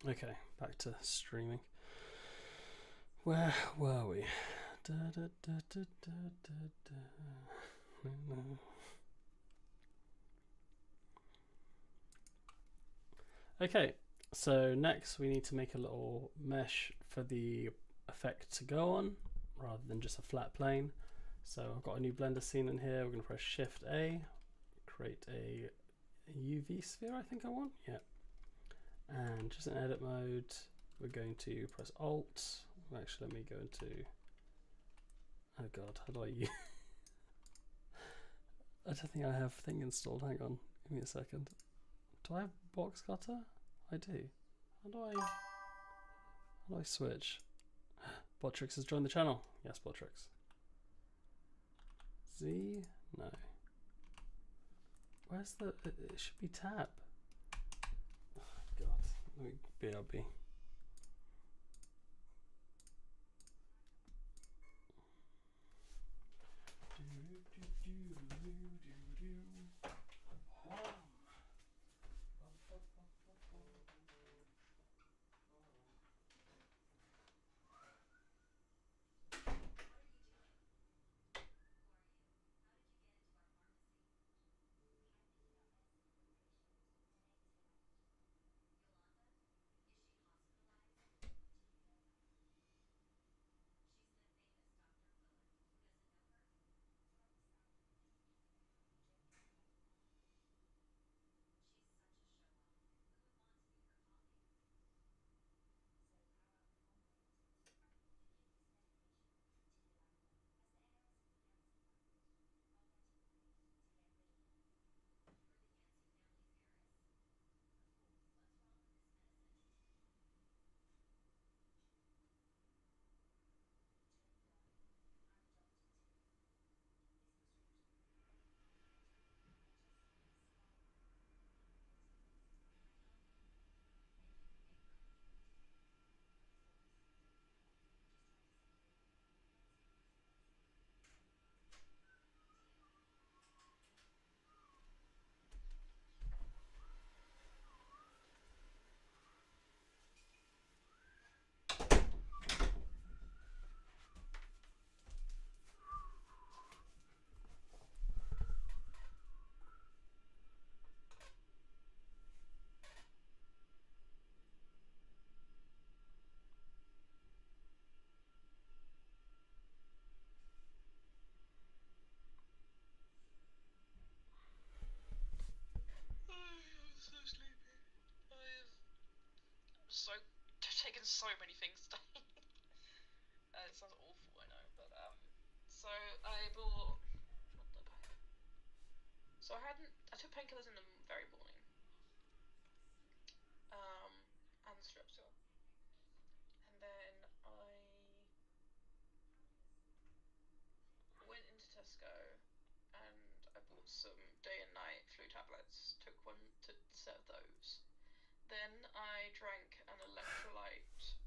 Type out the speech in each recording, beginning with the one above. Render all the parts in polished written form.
Okay, back to streaming. Where were we? Okay, so next we need to make a little mesh for the effect to go on rather than just a flat plane. So I've got a new blender scene in here. We're going to press Shift A, create a UV sphere, I think I want. Yeah. And just in edit mode, we're going to press Alt. Actually, let me go into. Oh God, how do I use? I don't think I have thing installed. Hang on, give me a second. Do I have box cutter? I do. How do I switch? Botrix has joined the channel. Yes, Botrix. Z? No. Where's the? It should be tab. Oh, God. Let me BRB. So sleepy. So taken so many things today. It sounds awful, I know, but so I bought. What did I buy? So I took painkillers in the very morning. And Strepsil, and then I went into Tesco and I bought some day and night flu tablets. Took one to set of those. Then I drank an electrolyte.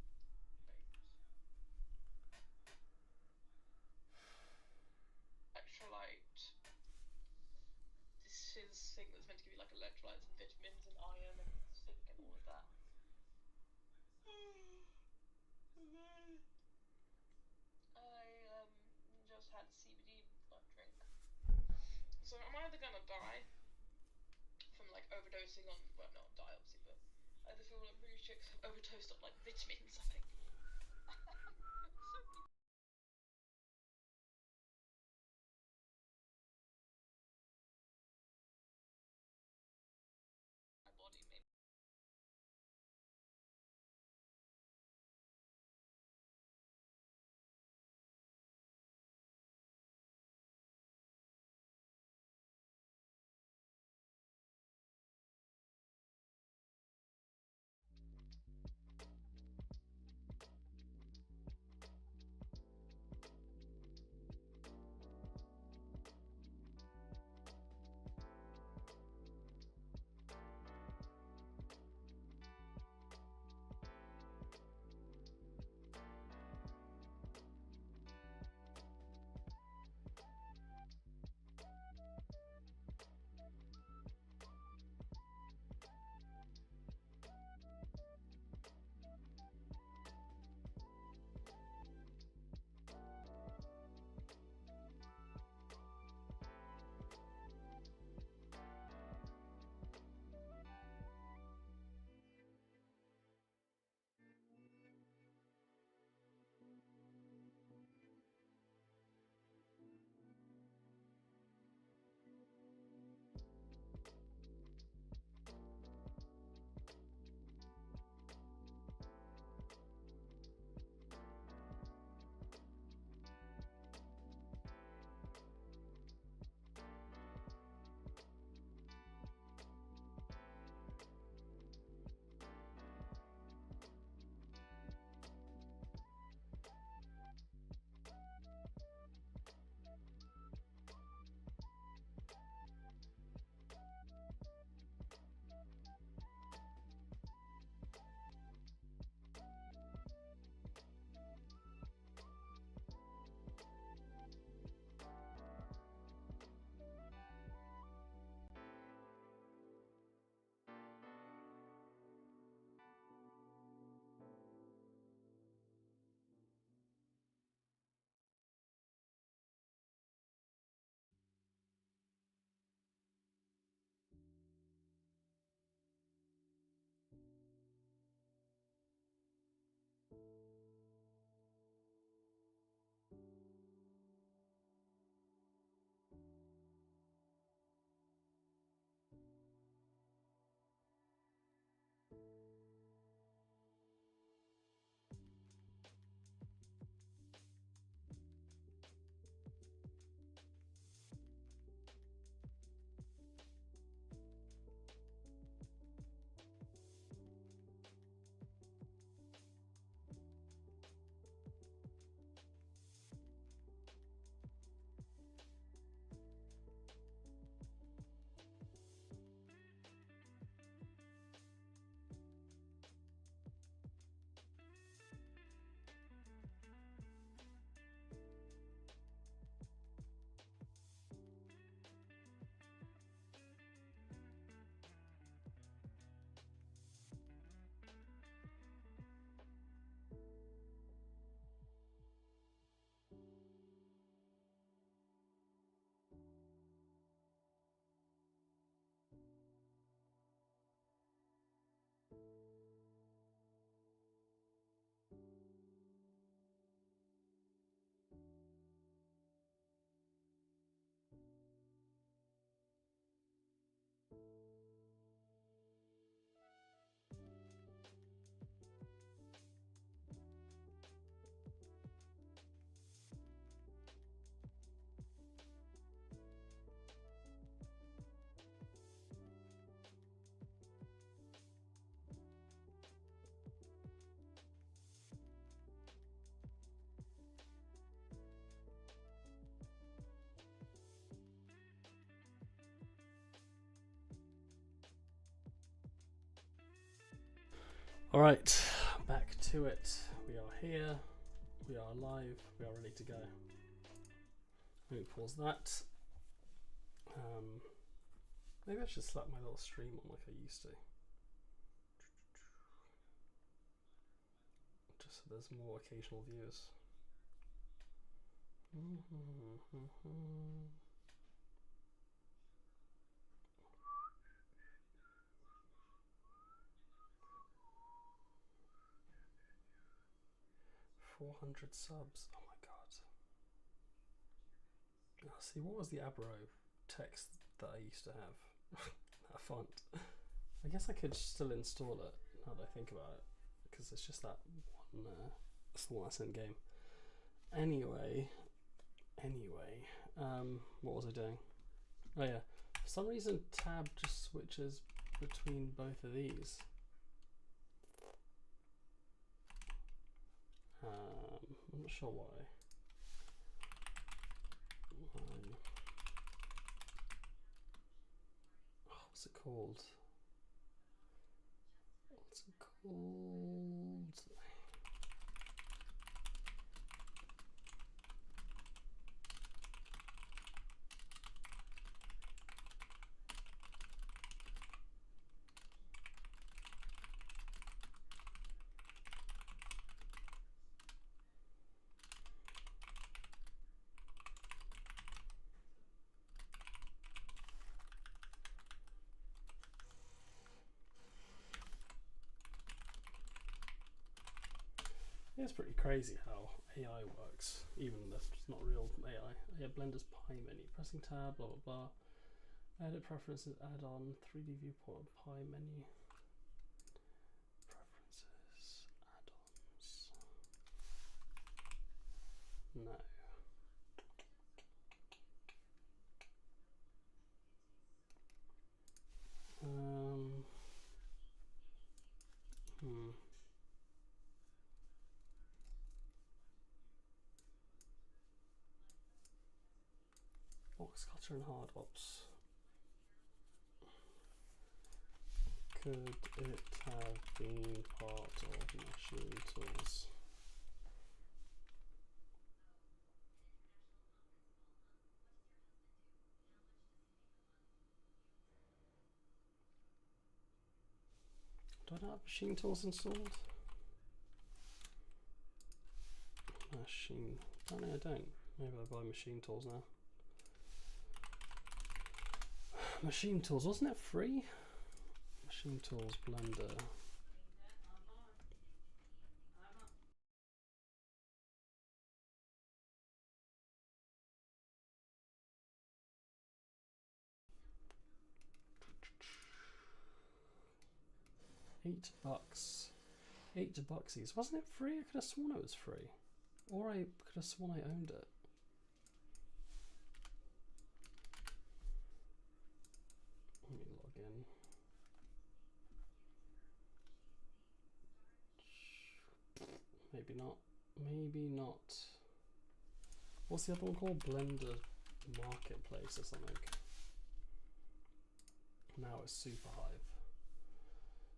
Electrolyte. This is thing that's meant to give you like electrolytes and vitamins and iron and zinc and all of that. And then I just had CBD drink. So I'm either gonna die from like overdosing on, well, not die obviously, but I either feel like really sick, overdosed on like vitamins, I think. So my body maybe. All right, back to it. We are here. We are live. We are ready to go. Let me pause that. Maybe I should slap my little stream on like I used to. Just so there's more occasional viewers. 400 subs. Oh my god. Oh, see, what was the Abro text that I used to have? That font. I guess I could still install it now that I think about it, because it's just that one. That's the one that's in game. Anyway, what was I doing? Oh yeah, for some reason tab just switches between both of these. I'm not sure why. What's it called? What's it called? It's pretty crazy how AI works, even if it's not real AI. Yeah, Blender's Pie menu, pressing tab, blah blah blah. Edit preferences, add on, 3D viewport, Pie menu. Preferences, add-ons. No. Box cutter and hard ops. Could it have been part of machine tools? Do I not have machine tools installed? Machine. Apparently I don't. Maybe I buy machine tools now. Machine tools, wasn't it free? Machine tools, Blender. $8. $8. Wasn't it free? I could have sworn it was free. Or I could have sworn I owned it. Let me log in. Maybe not. Maybe not. What's the other one called? Blender Marketplace or something. Now it's Super Hive.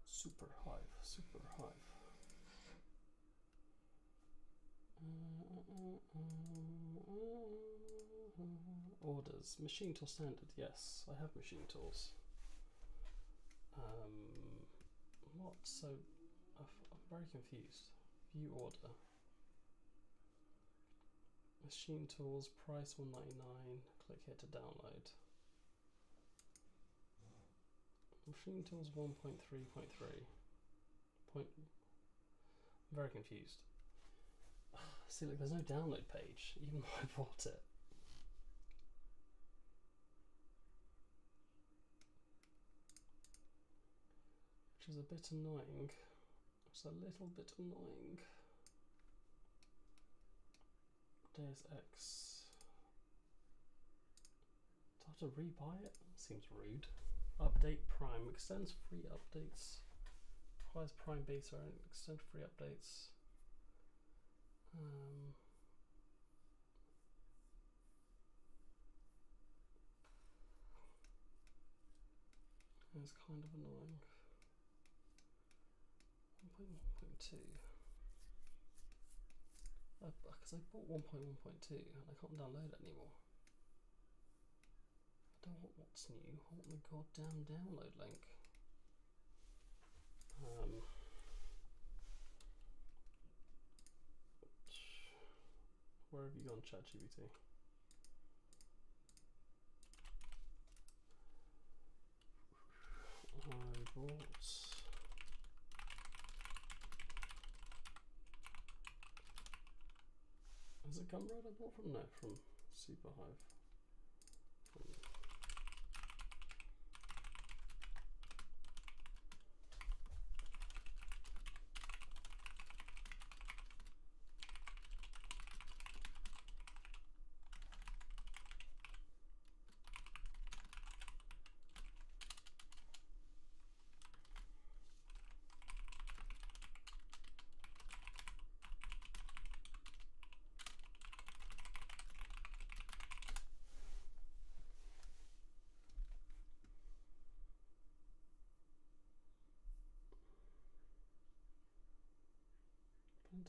Super Hive. Super Hive. Orders. Machine tool standard. Yes, I have machine tools. What? So, I'm very confused. View order. Machine tools, price $1.99. Click here to download. Machine tools 1.3.3. I'm very confused. See, look, there's no download page, even though I bought it. Which is a bit annoying. It's a little bit annoying. There's X. Do I have to rebuy it? Seems rude. Update Prime. Extends free updates. Requires Prime beta and extend free updates. It's kind of annoying. 1.3. 1.2. Because I bought 1.1.2 and I can't download it anymore. I don't want what's new. I want the goddamn download link. Where have you gone, ChatGPT? I bought. Is it Gumroad I bought from? No, from Superhive.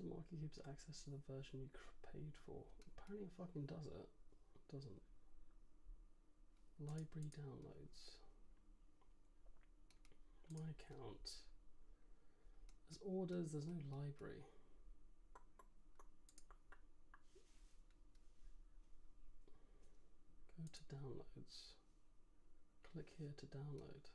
Market keeps access to the version you paid for. Apparently it fucking does it. It doesn't. Library downloads. My account. There's orders, there's no library. Go to downloads. Click here to download.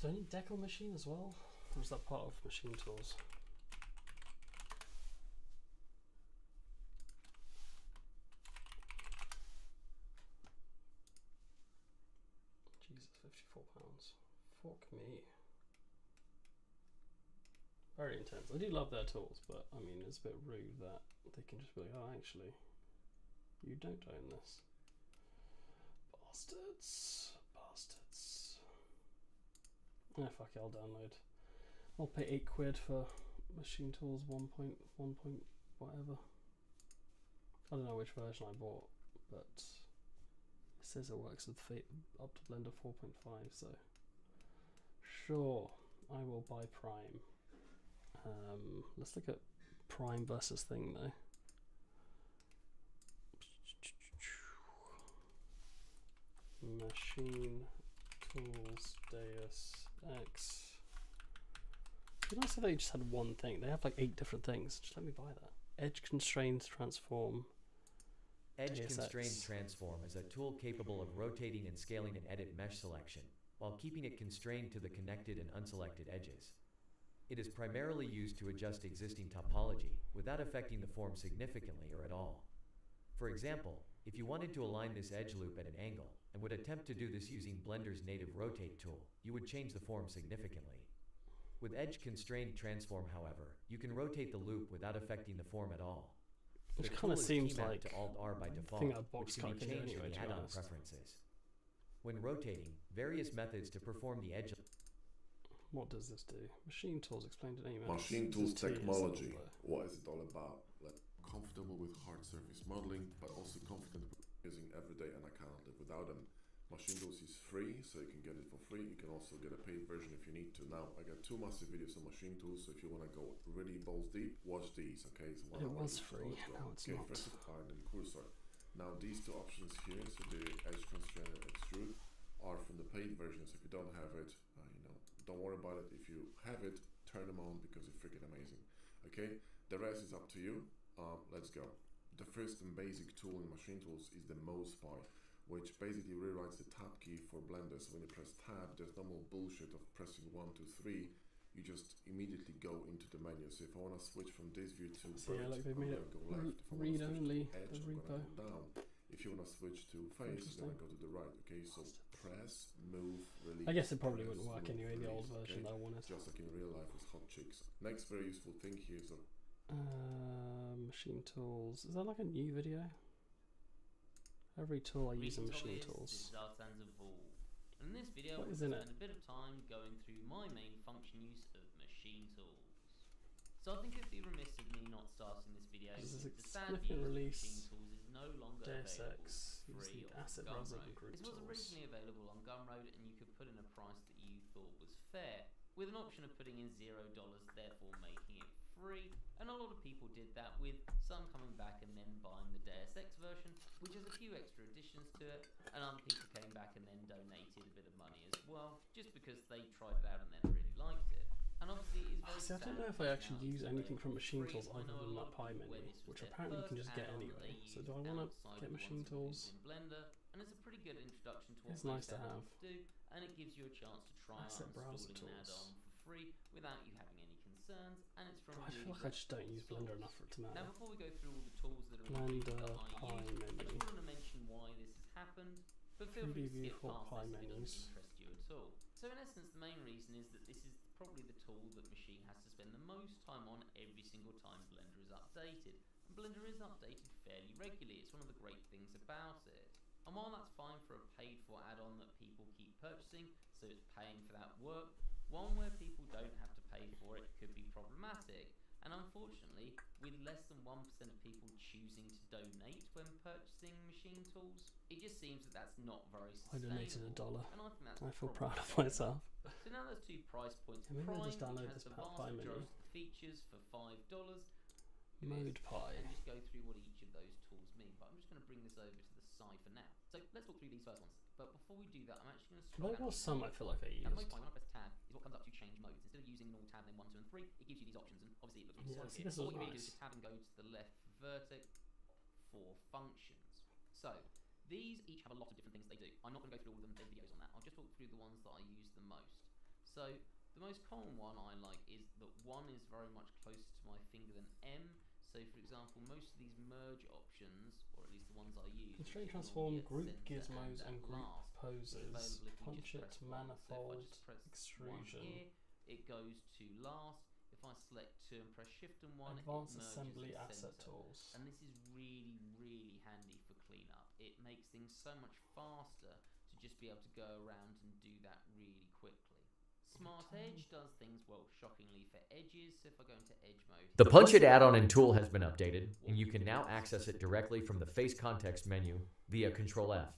Do I need Decal machine as well? Or is that part of machine tools? Jesus, £54. Fuck me. Very intense. I do love their tools, but I mean, it's a bit rude that they can just be like, oh, actually, you don't own this. Bastards. Bastards. Oh, fuck it, I'll download. I'll pay £8 for Machine Tools 1.1. Whatever. I don't know which version I bought, but it says it works with up to Blender 4.5, so sure, I will buy Prime. Let's look at Prime versus thing though. Machine Tools Deus Ex. You know, so they just had one thing. They have like 8 different things. Just let me buy that. Edge Constrained Transform. Edge Deus Constrained Ex. Transform is a tool capable of rotating and scaling an edit mesh selection, while keeping it constrained to the connected and unselected edges. It is primarily used to adjust existing topology, without affecting the form significantly or at all. For example, if you wanted to align this edge loop at an angle, and would attempt to do this using Blender's native Rotate tool, you would change the form significantly. With Edge Constrained Transform, however, you can rotate the loop without affecting the form at all. Which kind of seems like to Alt-R by default, thing that box which can can't be do changed anyway, in the to be add-on honest. preferences. When rotating, various methods to perform the edge. What does this do? Machine Tools explained in 8 minutes. Machine Tools This is technology. TS, What is it all about? Comfortable with hard surface modeling, but also confident using everyday, and I cannot live without them. Machine Tools is free, so you can get it for free. You can also get a paid version if you need to. Now, I got 2 massive videos on Machine Tools, so if you want to go really balls deep, watch these, okay? So It was free, now it's not. Versatile and Cursor. Now, these 2 options here, so the Edge Constraint and Extrude, are from the paid versions. If you don't have it, don't worry about it. If you have it, turn them on because it's freaking amazing. Okay, the rest is up to you. Let's go. The first and basic tool in Machine Tools is the mouse bar, which basically rewrites the tab key for Blender. So when you press tab, there's no more bullshit of pressing 1, 2, 3. You just immediately go into the menu. So if I want to switch from this view to So yeah, like they've made it go left. If I wanna read switch to only, edge, the I'm repo. gonna go down. If you want to switch to face, you're gonna go to the right. Okay, so press, move, release. I guess it probably press, wouldn't work move, anyway, the old release, version that I wanted. just like in real life with hot chicks. Next very useful thing here is Machine tools. Is that like a new video? Every tool I use in machine tools. This is Zartan's Evolve. In this video, What we'll is in spend a bit of time going through my main function use of machine tools. So I think it'd be remiss of me not starting this video This is with a the sad significant news that release. machine tools is no longer Deus available Ex, for use free the on asset Gumroad. rather than group This was tools. originally available on Gumroad, and you could put in a price that you thought was fair, with an option of putting in $0, therefore making it free. And a lot of people did that, with some coming back and then buying the Deus Ex version, which has a few extra additions to it, and other people came back and then donated a bit of money as well, just because they tried it out and then really liked it. And obviously it is very See, I don't know if I actually use anything from machine tools other than that pie menu, which apparently you can just get anyway. So do I want to get machine tools? in Blender, and it's a pretty good introduction to what It's nice to most have. add-ons do, and it gives you a chance to try out Asset browser installing an tools. add-on for free without you having any concerns, and it's from I feel like I just don't use Blender enough for it to Now matter. before we go through all the tools that are included Blender that I pie use, I menu. just wanted to mention why this has happened, but feel free to skip Viewport past pie this if it menus. doesn't interest you at all. So in essence, the main reason is that this is probably the tool that Machine has to spend the most time on every single time Blender is updated. And Blender is updated fairly regularly, it's one of the great things about it. And while that's fine for a paid for add-on that people keep purchasing, so it's paying for that work, one where people don't have to pay for it could be problematic. And unfortunately, with less than 1% of people choosing to donate when purchasing machine tools, it just seems that that's not very I sustainable. donated $1. And I think that's I feel proud of problematic. myself. So now there's two price points. Maybe I'll Prime, just download which has this the vast pie menu. majority of the features for $5. Mode pie. And just go through what each of those tools mean. But I'm just going to bring this over to the side for now. So let's talk through these first ones. But before we do that, I'm actually going to scroll There down was to some I feel like I Now, mode used. pie, when I press tab, is what comes up to change modes. Instead of using normal tab then 1, 2 and 3, it gives you these options, and obviously it looks really Yeah, solid see, here. this So is what you really do is nice. just tab and go to the left vertex for functions. So these each have a lot of different things they do. I'm not going to go through all of them, there's videos on that. I'll just talk through the ones that I use the most. So the most common one I like is that 1 is very much closer to my finger than M. So for example, most of these merge options, or at least the ones I use, Constraint, which is transform, normally at group center gizmos, at and group last, poses. available if you Punch just it, press 1. manifold, So if I just press 1 extrusion. here, it goes to last. If I select 2 and press shift and 1, Advanced it merges assembly the asset center. tools. And this is really, really handy for cleanup. It makes things so much faster to just be able to go around and do that really quickly. Smart Edge does things, well, shockingly for edges. So if I go into edge mode, The Punch It add-on and tool has been updated, and you can now access it directly from the Face Context menu via Control F.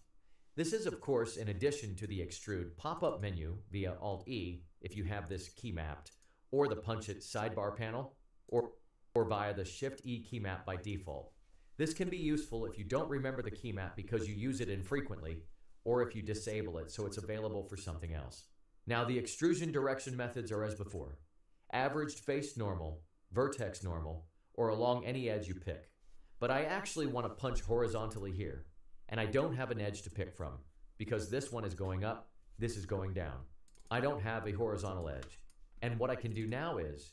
This is, of course, in addition to the Extrude pop-up menu via Alt-E if you have this key mapped, or the Punch It sidebar panel, or via the Shift-E key map by default. This can be useful if you don't remember the key map because you use it infrequently, or if you disable it so it's available for something else. Now the extrusion direction methods are as before. Averaged face normal, vertex normal, or along any edge you pick. But I actually want to punch horizontally here, and I don't have an edge to pick from, because this one is going up, this is going down. I don't have a horizontal edge. And what I can do now is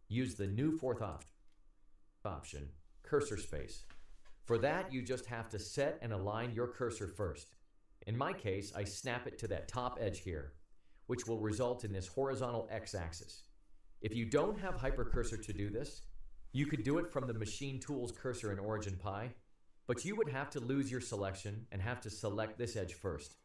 use the new fourth option, cursor space. For that, you just have to set and align your cursor first. In my case, I snap it to that top edge here, which will result in this horizontal x-axis. If you don't have hypercursor to do this, you could do it from the Machine Tools cursor in Origin Pi, but you would have to lose your selection and have to select this edge first.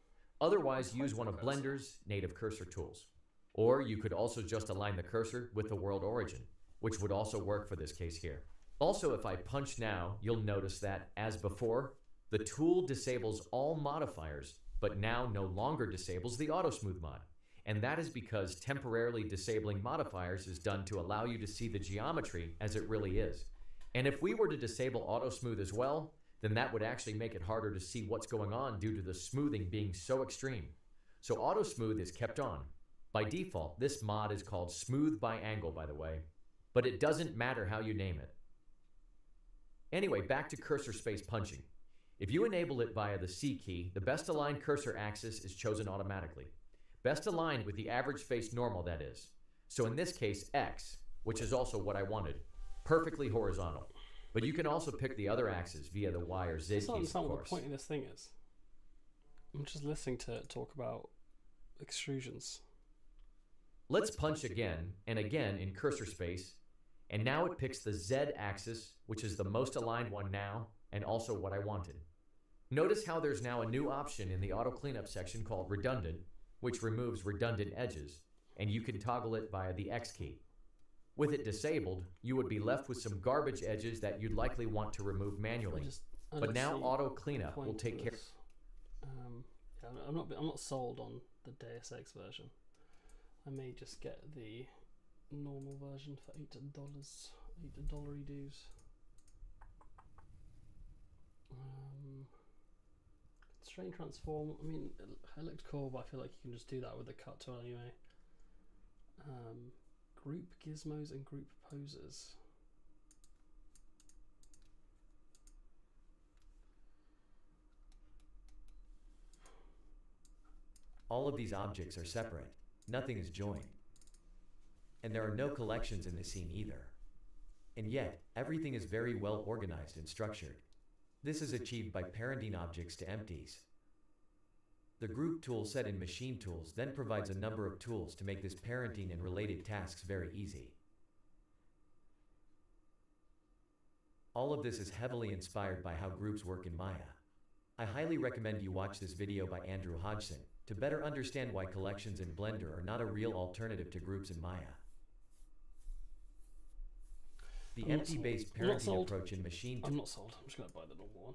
Otherwise, use one of Blender's native cursor tools. Or you could also just align the cursor with the world origin, which would also work for this case here. Also, if I punch now, you'll notice that, as before, the tool disables all modifiers, but now no longer disables the Auto Smooth mod. And that is because temporarily disabling modifiers is done to allow you to see the geometry as it really is. And if we were to disable Auto Smooth as well, then that would actually make it harder to see what's going on due to the smoothing being so extreme. So Auto Smooth is kept on. By default, this mod is called Smooth by Angle, by the way, but it doesn't matter how you name it. Anyway, back to cursor space punching. If you enable it via the C key, the best aligned cursor axis is chosen automatically. Best aligned with the average face normal, that is. So in this case, X, which is also what I wanted, perfectly horizontal. But you can also pick the other axis via the Y or Z I don't keys, understand of what the course. point of this thing is. I'm just listening to it talk about extrusions. Let's punch again and again in cursor space, and now it picks the Z axis, which is the most aligned one now, and also what I wanted. Notice how there's now a new option in the auto cleanup section called redundant, which removes redundant edges, and you can toggle it via the X key. With it disabled, you would be left with some garbage edges that you'd likely want to remove manually. But now auto cleanup will take care. Yeah, I'm not sold on the Deus Ex version. I may just get the normal version for $8 dues. Constrain transform. I mean, it looked cool, but I feel like you can just do that with the cut tool anyway. Group gizmos and group poses. All of these objects are separate. Nothing is joined. And there are no collections in the scene either. And yet, everything is very well organized and structured. This is achieved by parenting objects to empties. The group tool set in Machine Tools then provides a number of tools to make this parenting and related tasks very easy. All of this is heavily inspired by how groups work in Maya. I highly recommend you watch this video by Andrew Hodgson to better understand why collections in Blender are not a real alternative to groups in Maya. The empty-based parenting approach in Machine Tools. I'm not sold. I'm just going to buy the normal one.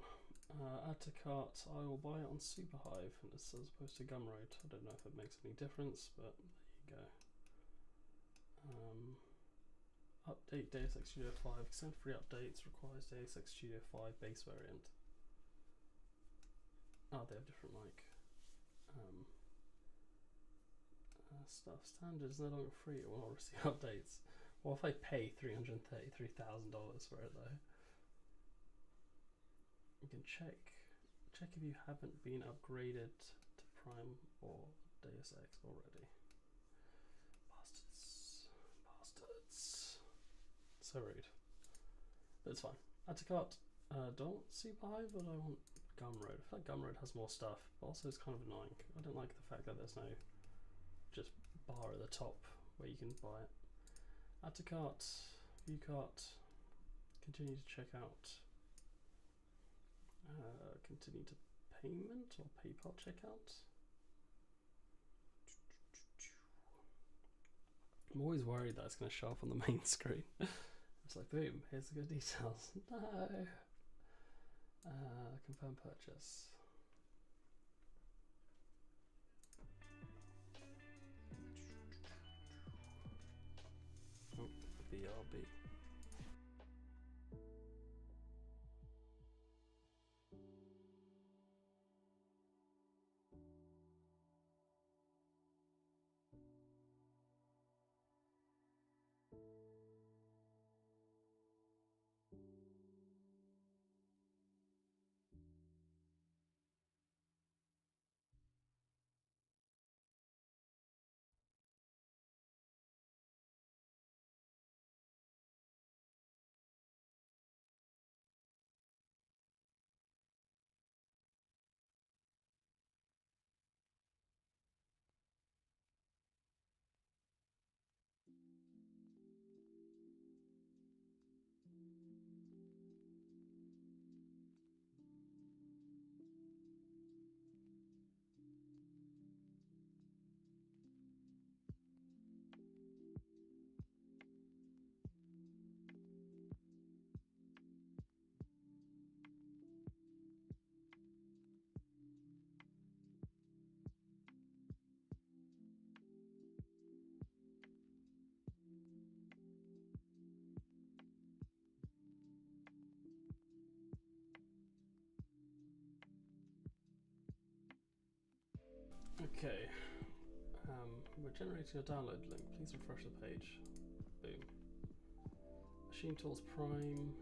Add to cart. I will buy it on Superhive as opposed to Gumroad. I don't know if it makes any difference, but there you go. Update Deus Ex Studio 5. Extend free updates. Requires Deus Ex Studio 5 base variant. Oh, they have different stuff. Standard is no longer free. It will not receive updates. What if I pay $333,000 for it though? You can check if you haven't been upgraded to Prime or Deus Ex already. Bastards. So rude. But it's fine. Add to cart. Don't Superhive, but I want Gumroad. I feel like Gumroad has more stuff, but also it's kind of annoying. I don't like the fact that there's no just bar at the top where you can buy it. Add to cart, view cart, continue to check out, continue to payment or PayPal checkout. I'm always worried that it's going to show up on the main screen. It's like, boom, here's the good details. No. Confirm purchase. Oh, BRB. Okay, we're generating a download link. Please refresh the page. Boom. Machine Tools Prime,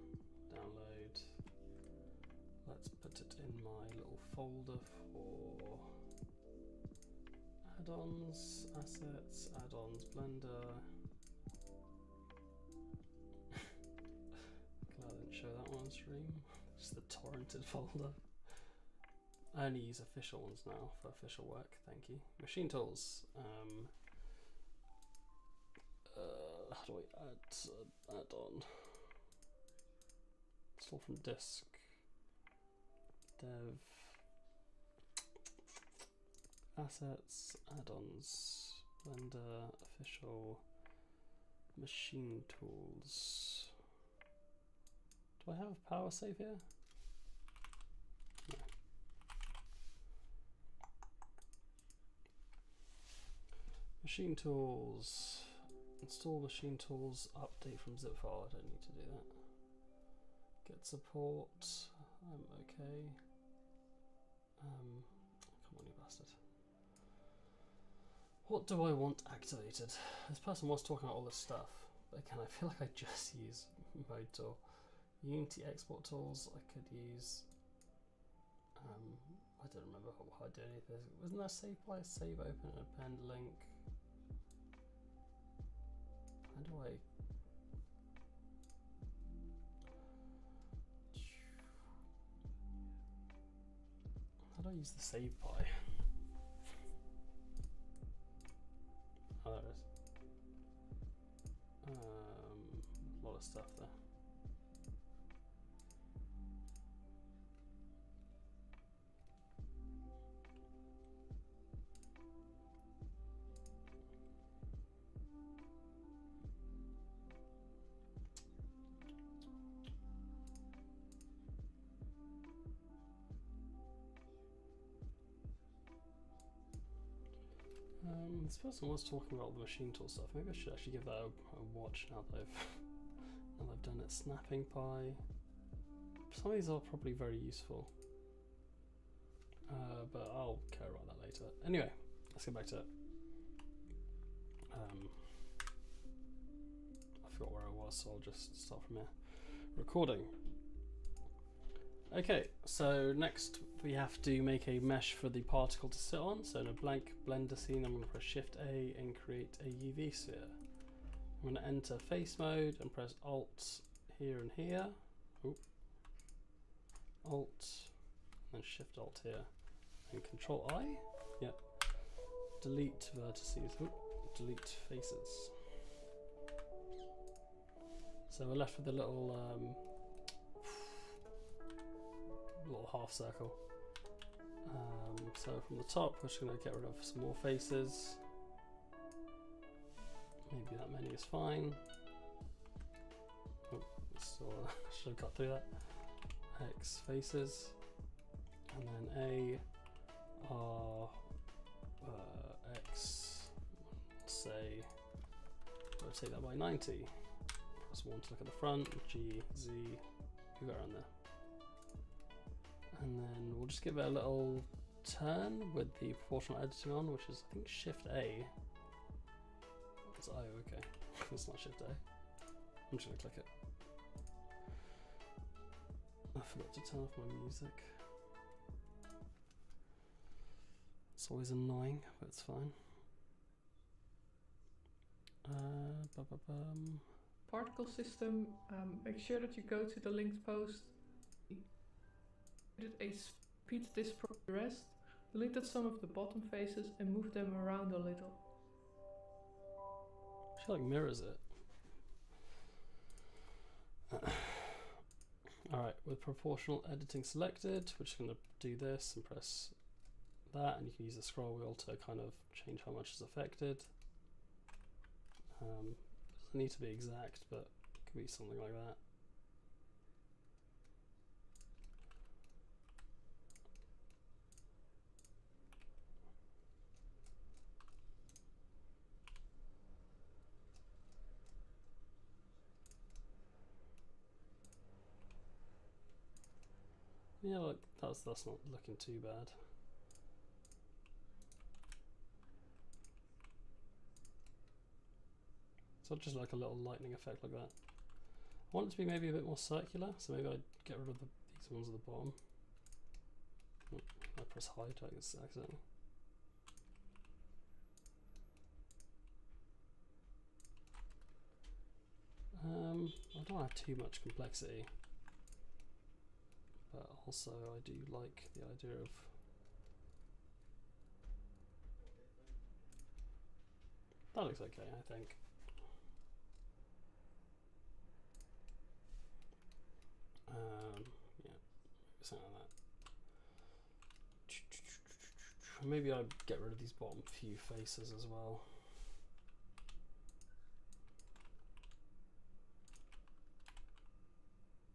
download. Let's put it in my little folder for add-ons, assets, add-ons, Blender. Glad I didn't show that one on stream. Just the torrented folder. I only use official ones now for official work. Thank you. Machine tools. How do I add on? Install from disk. Dev. Assets. Add-ons. Blender. Official. Machine tools. Do I have a power save here? No. Machine tools. Install machine tools. Update from zip file. I don't need to do that. Get support. I'm okay. Come on, you bastard. What do I want activated? This person was talking about all this stuff, but again, I feel like I just use mode tool. Unity export tools. I could use. I don't remember how I did any of this. Wasn't there save by save open and append link? How do I? How do I use the save by? Oh, there it is. A lot of stuff there. This person was talking about the machine tool stuff. Maybe I should actually give that a watch now that I've done it. Snapping pie. Some of these are probably very useful, but I'll care about that later. Anyway, let's get back to it. I forgot where I was, so I'll just start from here. Recording. Okay, so next we have to make a mesh for the particle to sit on. So in a blank blender scene, I'm going to press Shift A and create a UV sphere. I'm going to enter face mode and press Alt here and here. Oop. Alt, and then Shift Alt here, and Control I. Yep. Delete vertices. Oop. Delete faces. So we're left with a little half circle. So from the top, we're just going to get rid of some more faces. Maybe that many is fine. Oh, so should have cut through that. X faces, and then A R X. Say rotate that by 90. Press 1 to look at the front. G Z. You go around there. And then we'll just give it a little turn with the proportional editing on, which is I think Shift A. It's I, okay. It's not Shift A. I'm just gonna click it. I forgot to turn off my music. It's always annoying, but it's fine. Particle system, make sure that you go to the linked post. A speed this rest, deleted some of the bottom faces and move them around a little. She like mirrors it. Alright, with proportional editing selected, we're just going to do this and press that, and you can use the scroll wheel to kind of change how much is affected. Doesn't need to be exact, but it could be something like that. Yeah, look, that's not looking too bad. So just like a little lightning effect like that. I want it to be maybe a bit more circular, so maybe I'd get rid of these ones at the bottom. Oh, I press hide accidentally. I don't have too much complexity, but also I do like the idea of That looks okay, I think. Yeah, something like that. Maybe I'd get rid of these bottom few faces as well.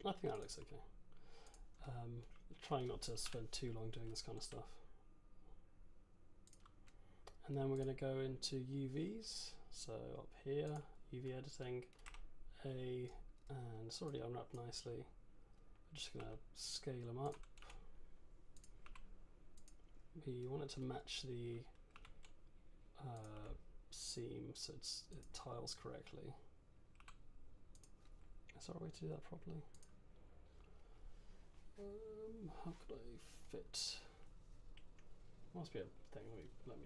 I think that looks okay. Trying not to spend too long doing this kind of stuff. And then we're going to go into UVs. So up here, UV editing, A, and it's already unwrapped nicely. I'm just going to scale them up. We want it to match the seam so it tiles correctly. Is there a way to do that properly? How could I fit? Must be a thing. Let me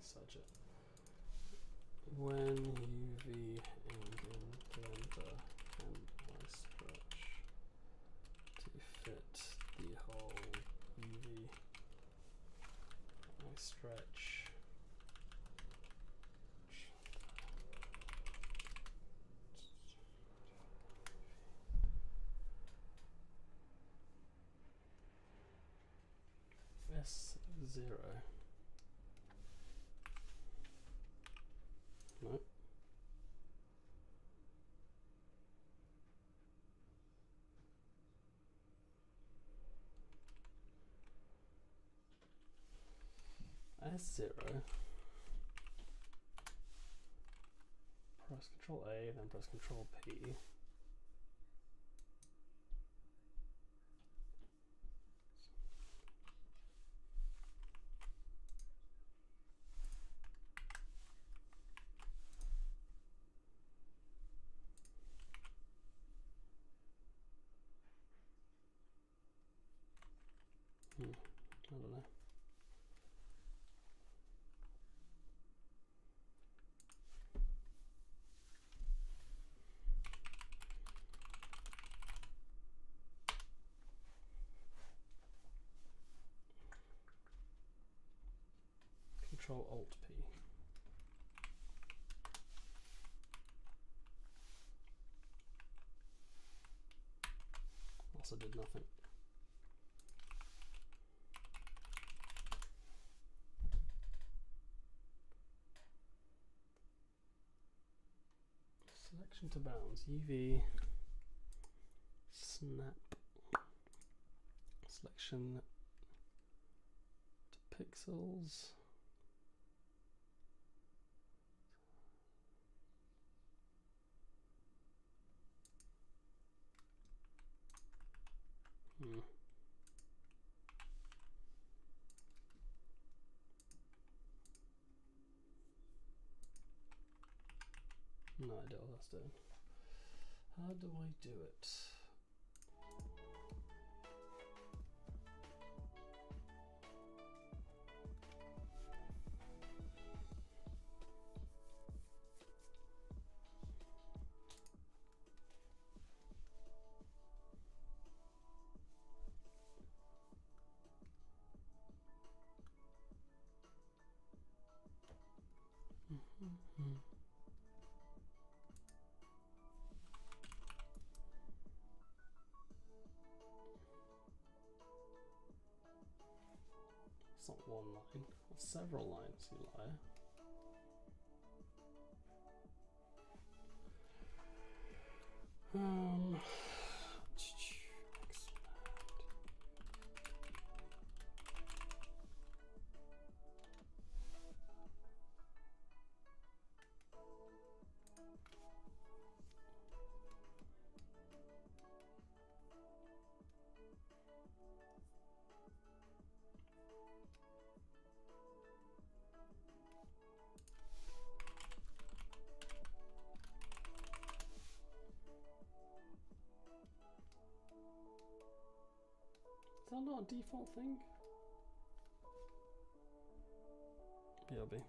search it. When UV in Blender and I stretch to fit the whole UV, I stretch. S0. No. S0. Press Control A, then press Control P. I don't know. Control Alt P. Also did nothing. Selection to bounds, UV, snap, selection to pixels. No idea what that's doing. How do I do it? It's not one line, it's several lines, you liar. Is that not a default thing? BRB.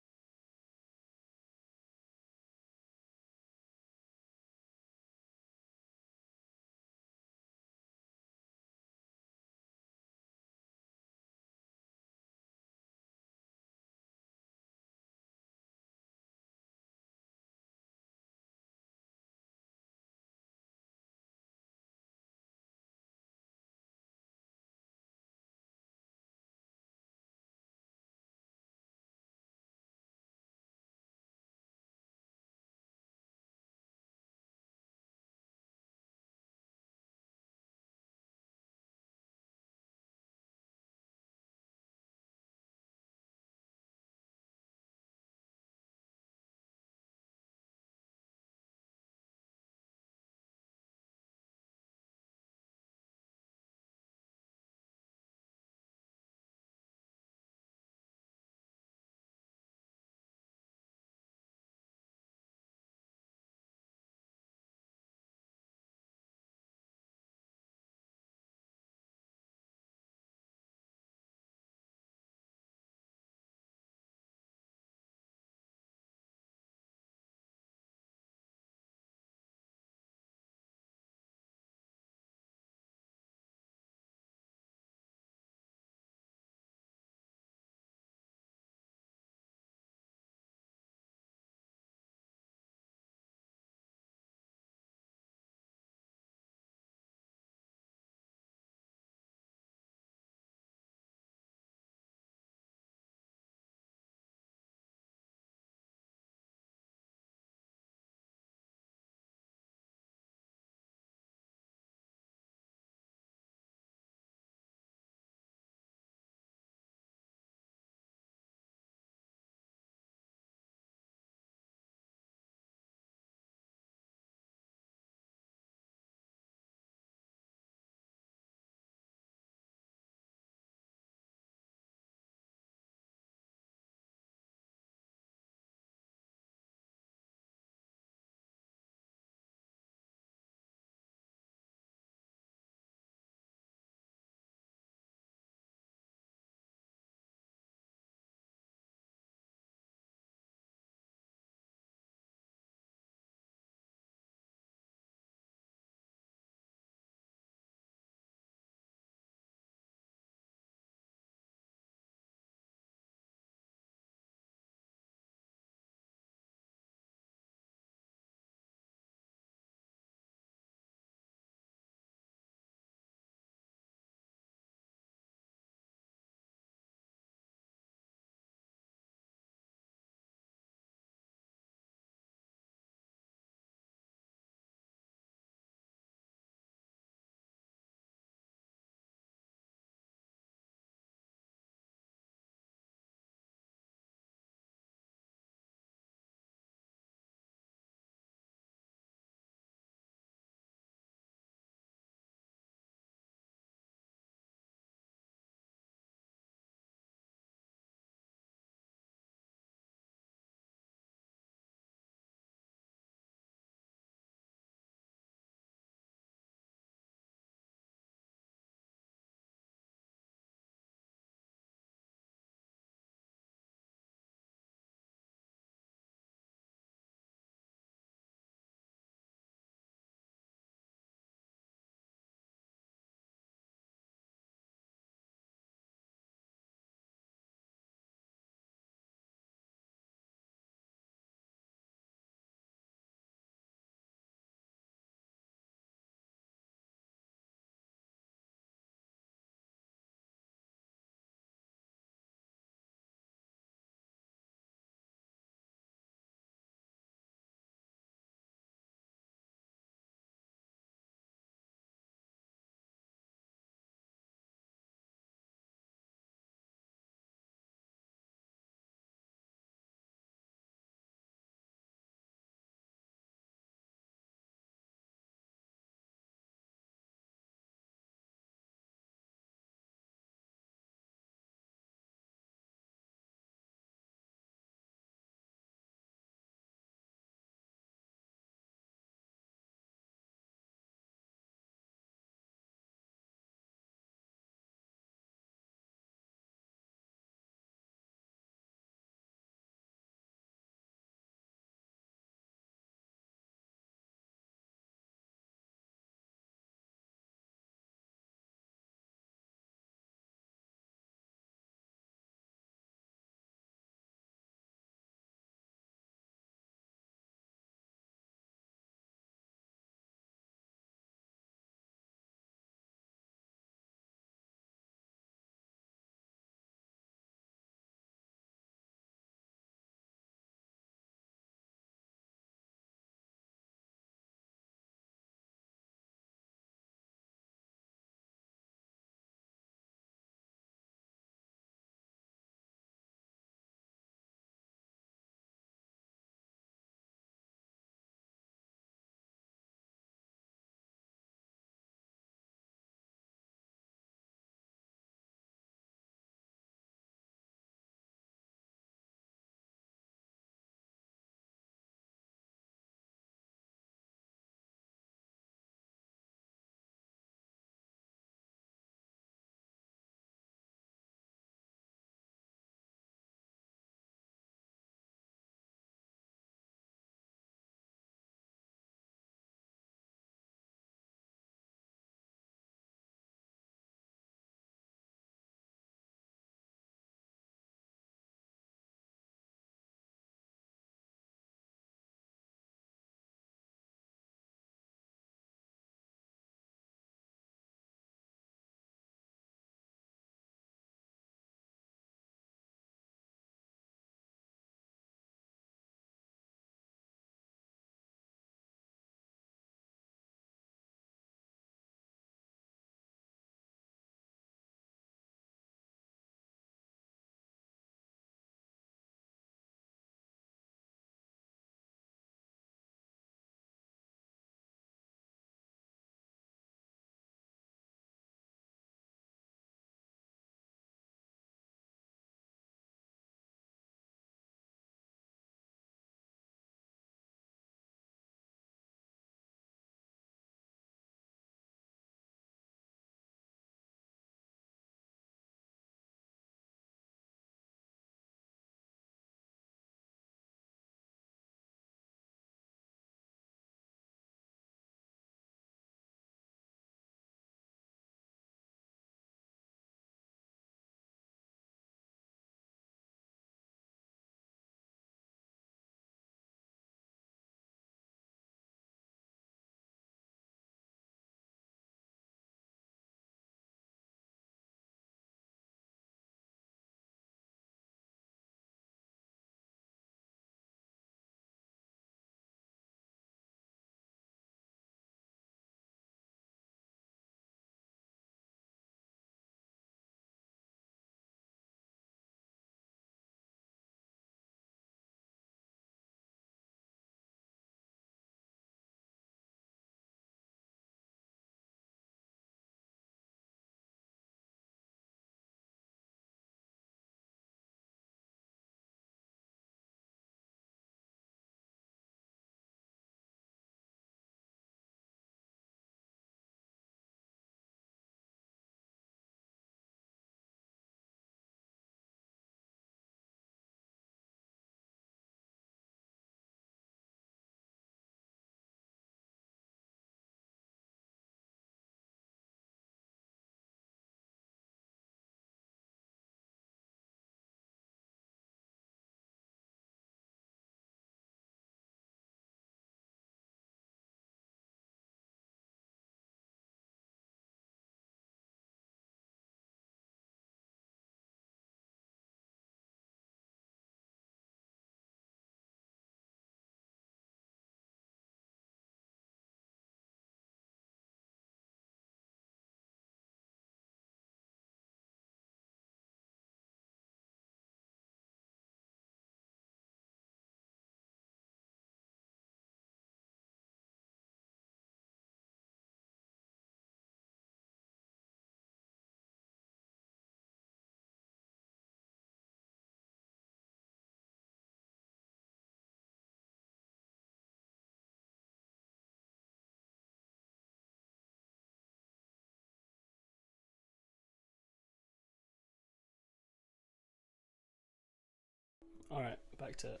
Alright, back to it.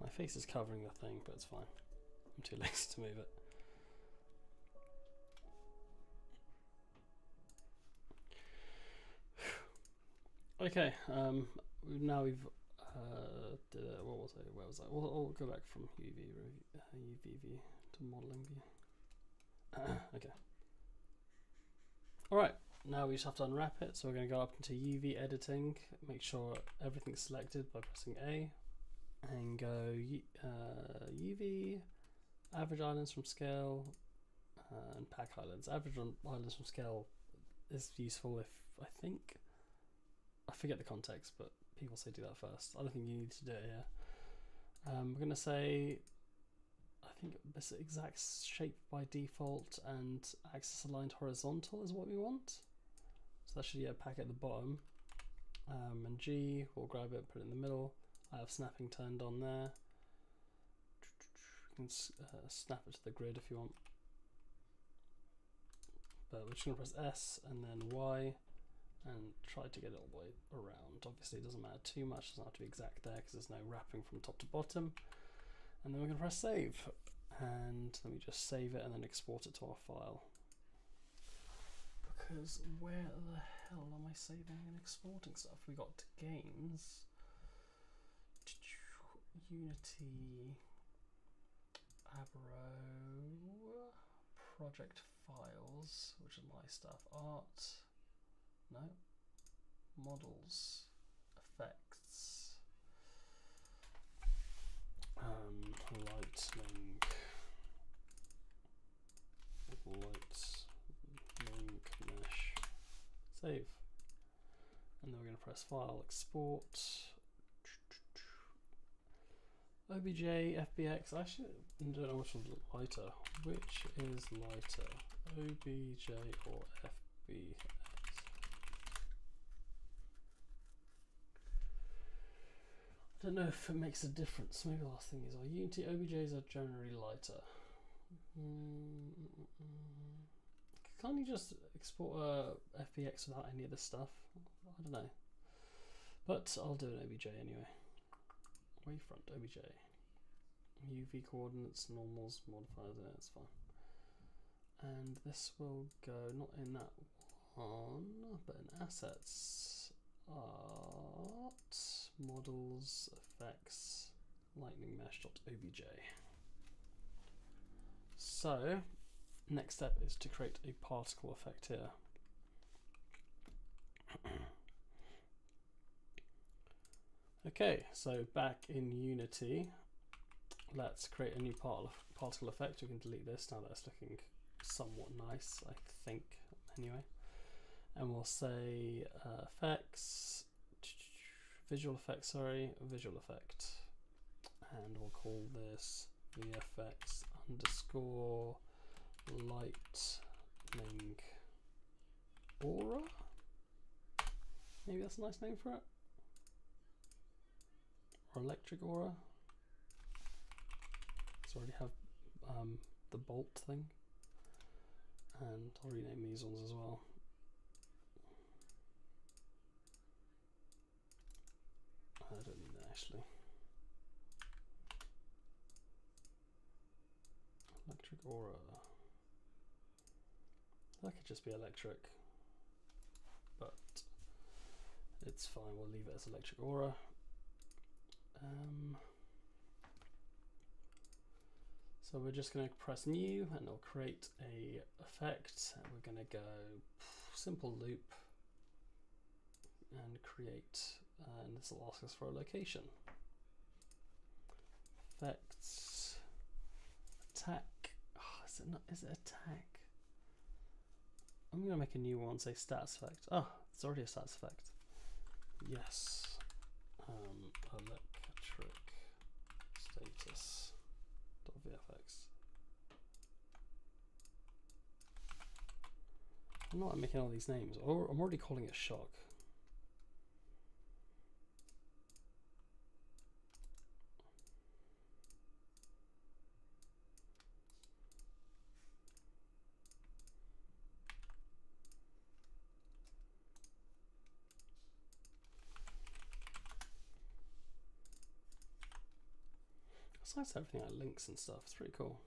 My face is covering the thing, but it's fine. I'm too lazy to move it. Okay, now we've did it. What was it? Where was I? We'll go back from UV view to modeling view. Okay. Alright, now we just have to unwrap it. So we're going to go up into UV editing, make sure everything's selected by pressing A, and go UV, average islands from scale, and pack islands. Average islands from scale is useful if, I forget the context, but people say do that first. I don't think you need to do it here. We're going to say, I think this exact shape by default and axis aligned horizontal is what we want. So that should, yeah, pack at the bottom. And G, we'll grab it, put it in the middle. I have snapping turned on there. You can snap it to the grid if you want. But we're just going to press S and then Y and try to get it all the way around. Obviously it doesn't matter too much, it doesn't have to be exact there because there's no wrapping from top to bottom. And then we're going to press save. And let me just save it and then export it to our file. Because where the hell am I saving and exporting stuff? We got games, Unity, Abro, project files, which is my stuff, art, no, models, effects, lightning mesh, save, and then we're going to press file, export, OBJ, FBX, actually I don't know which one's lighter, which is lighter, OBJ or FBX? I don't know if it makes a difference. Maybe the last thing is our Unity OBJs are generally lighter. Can't you just export a FBX without any of this stuff? I don't know. But I'll do an OBJ anyway. Wavefront OBJ. UV coordinates, normals, modifiers, yeah, that's fine. And this will go not in that one, but in assets. Art, models, effects, lightning mesh.obj. So, next step is to create a particle effect here. Okay, so back in Unity, let's create a new particle effect. We can delete this now that it's looking somewhat nice, I think, anyway. And we'll say effects, visual effect, and we'll call this VFX underscore lightning aura. Maybe that's a nice name for it. Or electric aura. So I already have the bolt thing, and I'll rename these ones as well. I don't need that actually. Electric aura. That could just be electric, but it's fine. We'll leave it as electric aura. So we're just going to press new and it'll create a effect, and we're going to go simple loop and create, and this will ask us for a location. Effects, attack, is it attack? I'm going to make a new one, say stats effect. Oh, it's already a stats effect. Yes. Electric status .vfx. I'm not making all these names, or I'm already calling it shock. It's nice to have everything like links and stuff. It's pretty cool.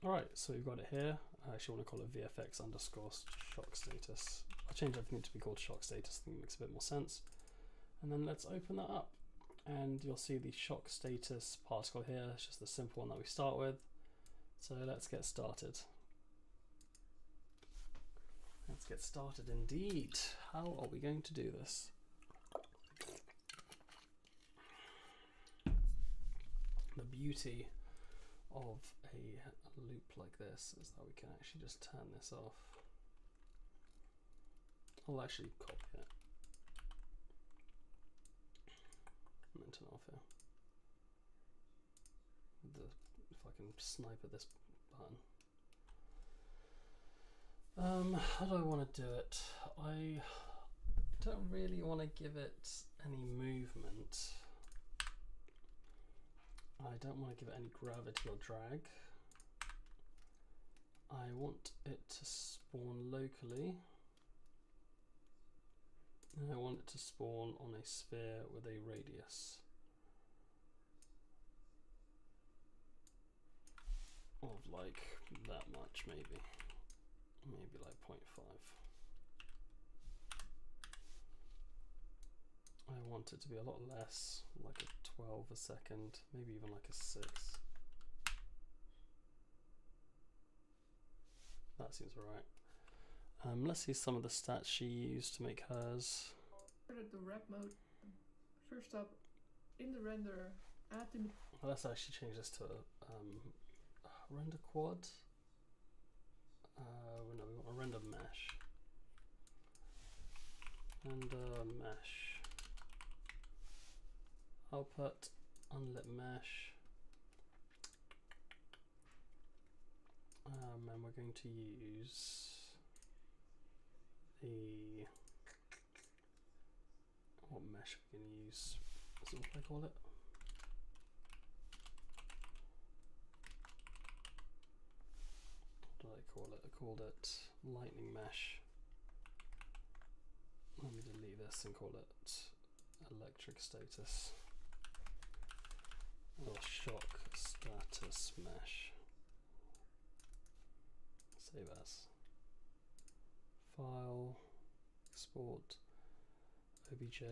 Alright, so we've got it here. I actually want to call it VFX underscore shock status. I'll change everything to be called shock status. I think it makes a bit more sense. And then let's open that up. And you'll see the shock status particle here. It's just the simple one that we start with. So let's get started. Let's get started indeed. How are we going to do this? The beauty of a loop like this is that we can actually just turn this off. I'll actually copy it and then turn it off here. If I can snipe at this button. How do I want to do it? I don't really want to give it any movement. I don't want to give it any gravity or drag. I want it to spawn locally. And I want it to spawn on a sphere with a radius of like that much, maybe like 0.5. I want it to be a lot less, like a 12 a second, maybe even like a 6. That seems alright. Let's see some of the stats she used to make hers. The wrap mode. First up, in the renderer, add the Well, let's actually change this to a render quad. No, we want a render mesh. Render mesh. Output unlit mesh. And we're going to use the, what mesh we're going to use? Is it what I call it? What did I call it? I called it lightning mesh. Let me delete this and call it electric status. Or shock status mesh. Save as. File, export, obj.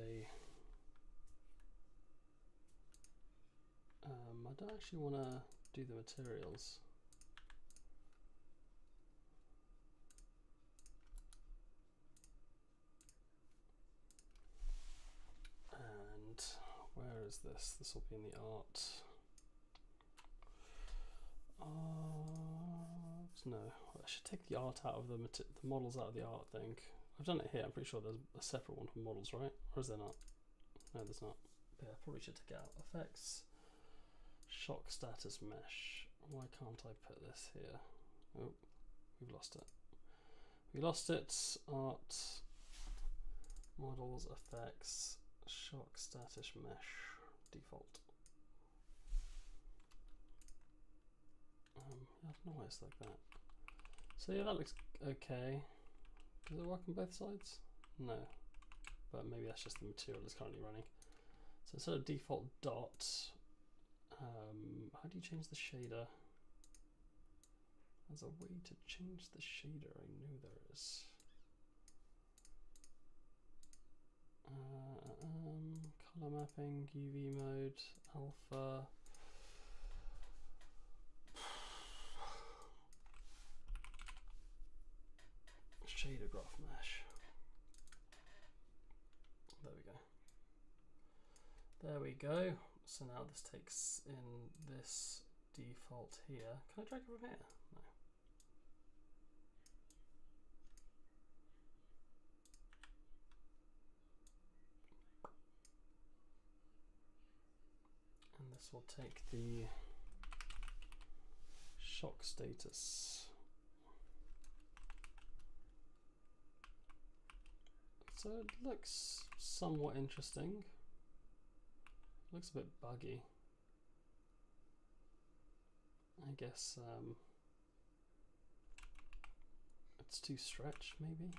I don't actually want to do the materials. And where is this? This will be in the art. No, I should take the art out of the models out of the art thing. I've done it here. I'm pretty sure there's a separate one for models, right? Or is there not? No, there's not. But yeah, I probably should take it out. Effects, shock status mesh. Why can't I put this here? Oh, we've lost it. We lost it. Art, models, effects, shock status mesh, default. I don't know why it's like that. So yeah, that looks okay. Does it work on both sides? No, but maybe that's just the material that's currently running. So instead of default dot, how do you change the shader? There's a way to change the shader, I know there is. Color mapping, UV mode, alpha. Shader graph mesh. There we go. There we go. So now this takes in this default here. Can I drag it from here? No. And this will take the shock status. So it looks somewhat interesting. Looks a bit buggy. I guess It's too stretched, maybe.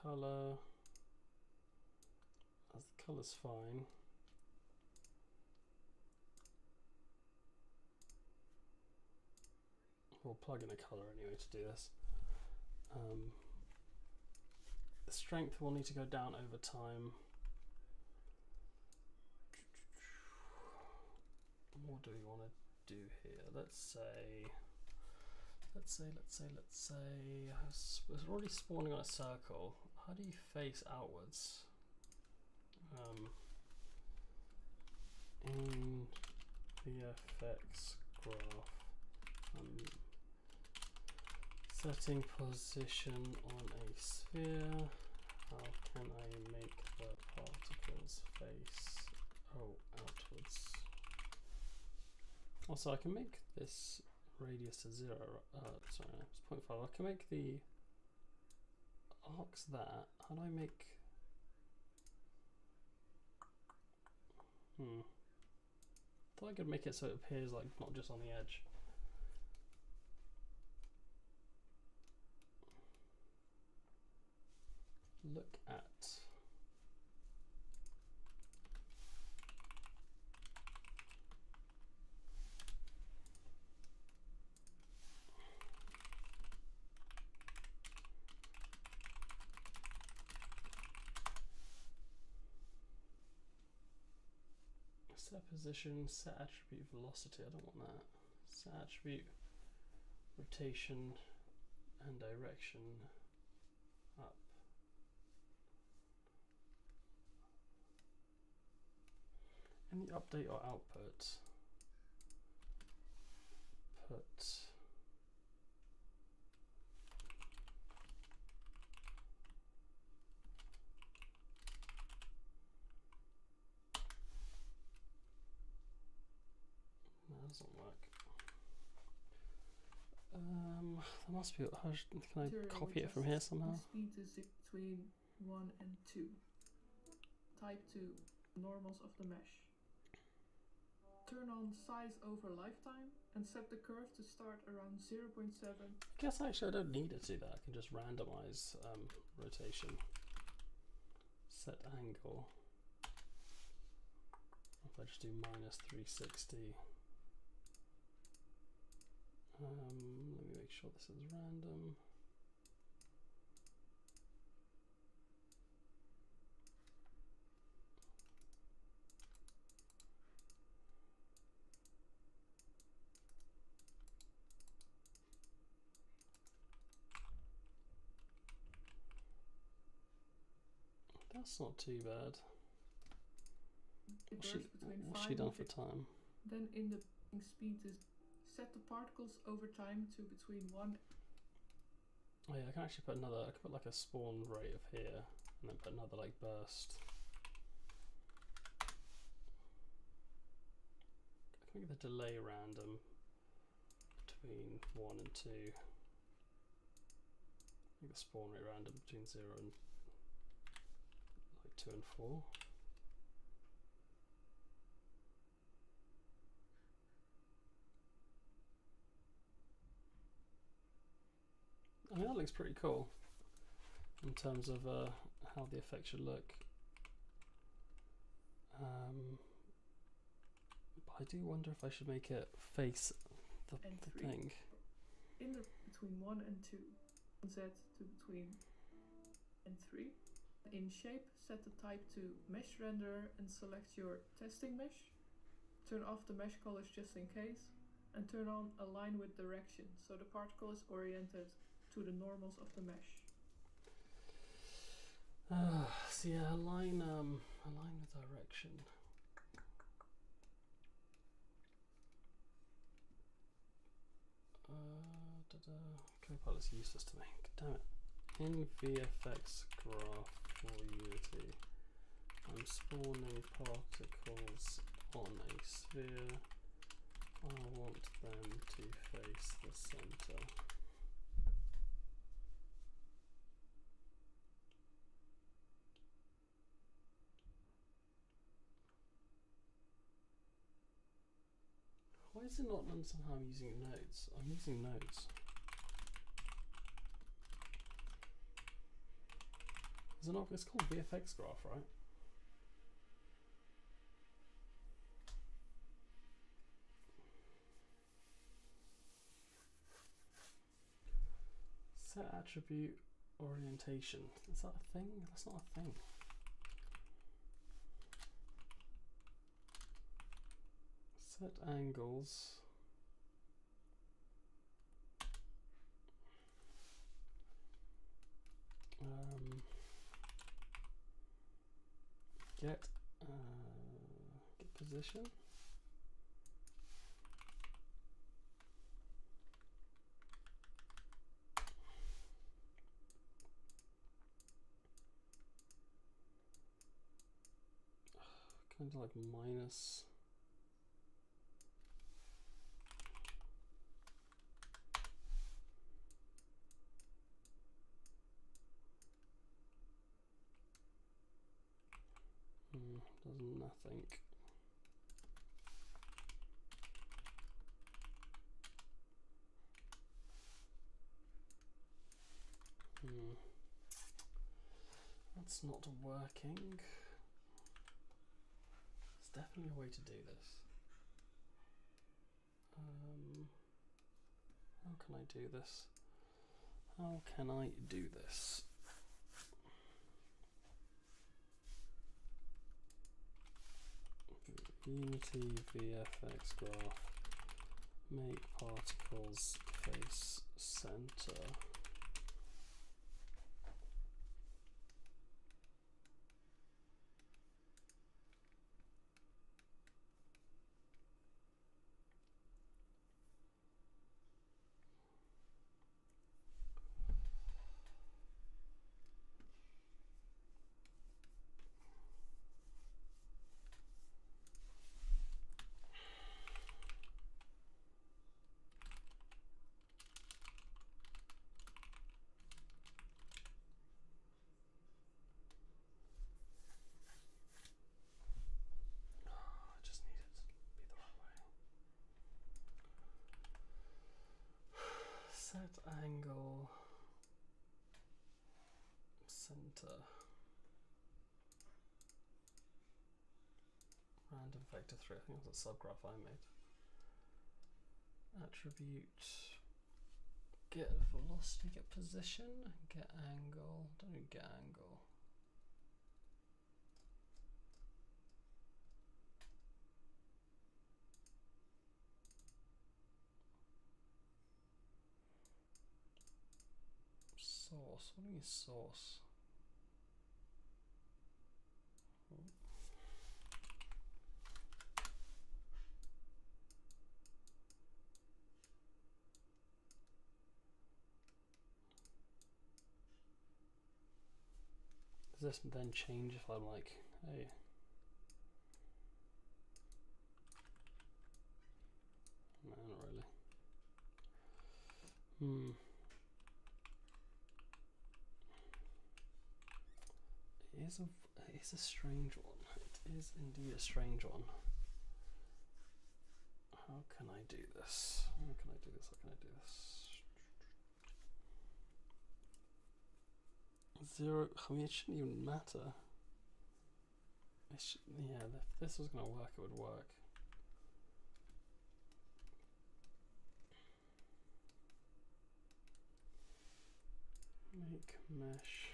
Color. As the color's fine. We'll plug in a color anyway to do this. The strength will need to go down over time. What do we want to do here? Let's say it's already spawning on a circle. How do you face outwards? In VFX graph, setting position on a sphere. How can I make the particles face outwards? Also, I can make this radius to 0. Sorry, it's 0.5. I can make the arcs that. How do I make? Thought I could make it so it appears like not just on the edge. Look at. Set position, set attribute velocity. I don't want that. Set attribute rotation and direction up. Any update or output? Put doesn't work. There must be. Can I copy it from here somehow? Speed is between 1 and 2. Type 2 normals of the mesh. Turn on size over lifetime and set the curve to start around 0.7. I guess actually I don't need it to do that. I can just randomize rotation. Set angle. If I just do -360. Let me make sure this is random. That's not too bad. What's she done for time? Then in the speed is set the particles over time to between 1. Oh yeah, I can actually put another. I can put like a spawn rate of here, and then put another like burst. I can make the delay random between 1 and 2. Make the spawn rate random between 0 and like 2 and 4. I mean, that looks pretty cool in terms of how the effect should look. But I do wonder if I should make it face the thing. In the between 1 and 2. Z to between and 3. In shape, set the type to mesh renderer and select your testing mesh. Turn off the mesh colors just in case. And turn on align with direction, so the particle is oriented to the normals of the mesh. So yeah, align with direction. Copilot's useless to me. Damn it. In VFX graph for Unity, I'm spawning particles on a sphere. I want them to face the center. Why is it not understand how I'm using nodes? I'm using nodes. Is it not? It's called VFX graph, right? Set attribute orientation. Is that a thing? That's not a thing. Set angles. Get position. Kind of like minus. Does nothing. That's not working. There's definitely a way to do this. How can I do this? How can I do this? Unity VFX graph, make particles face center. Set angle center random vector 3. I think that's a subgraph I made. Attribute get velocity, get position, get angle. Don't do get angle. Source. What do you mean source? Does this then change if I'm like, hey? No, not really. It is a strange one. It is indeed a strange one. How can I do this? How can I do this? How can I do this? 0. I mean, it shouldn't even matter. Yeah, if this was going to work, it would work. Make mesh.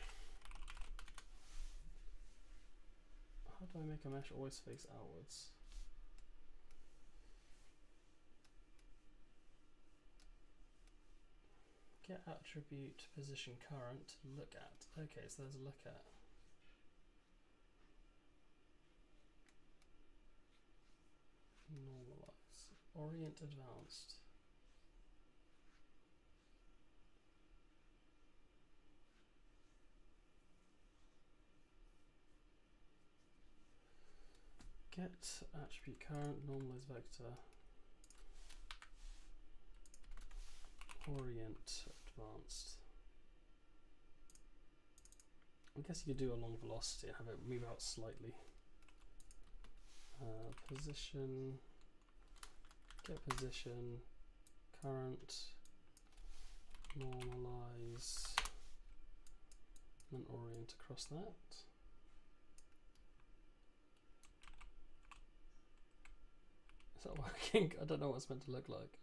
How do I make a mesh always face outwards? Get attribute position current, look at. Okay, so there's a look at. Normalize. Orient advanced. Get attribute current, normalize vector. Orient advanced. I guess you could do a long velocity and have it move out slightly. Position get position, current, normalize, and orient across that. Is that working? I don't know what it's meant to look like.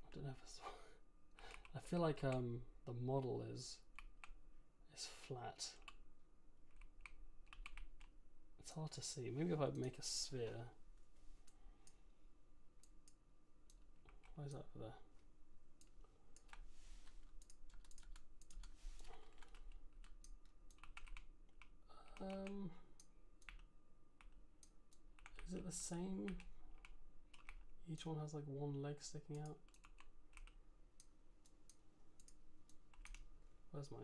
I don't know if it's. I feel like the model is flat. It's hard to see. Maybe if I make a sphere. Why is that over there? Is it the same? Each one has like one leg sticking out. Where's my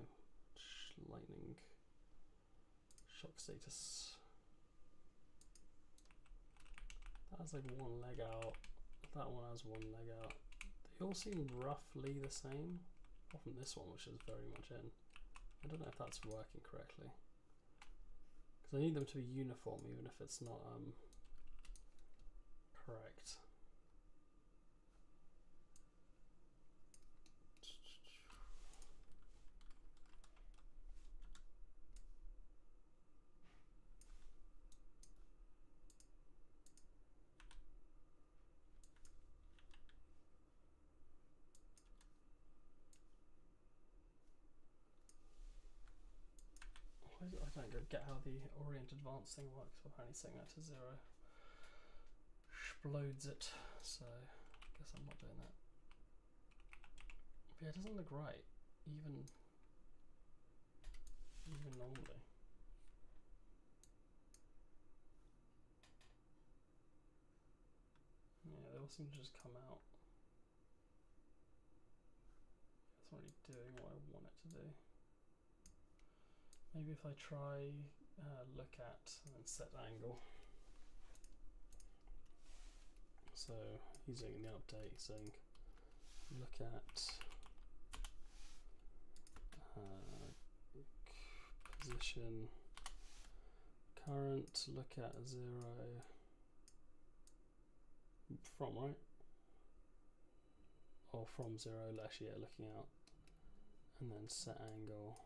lightning shock status? That has like one leg out. That one has one leg out. They all seem roughly the same, apart from this one, which is very much in. I don't know if that's working correctly, because I need them to be uniform, even if it's not correct. I don't get how the orient advanced thing works. We're apparently setting that to 0 explodes it, so I guess I'm not doing that. But yeah, it doesn't look right, even normally. Yeah, they all seem to just come out. It's not really doing what I want it to do. Maybe if I try look at and then set angle. So using the update, saying look at position, current, look at 0 from, right? Or from 0, actually, yeah, looking out, and then set angle.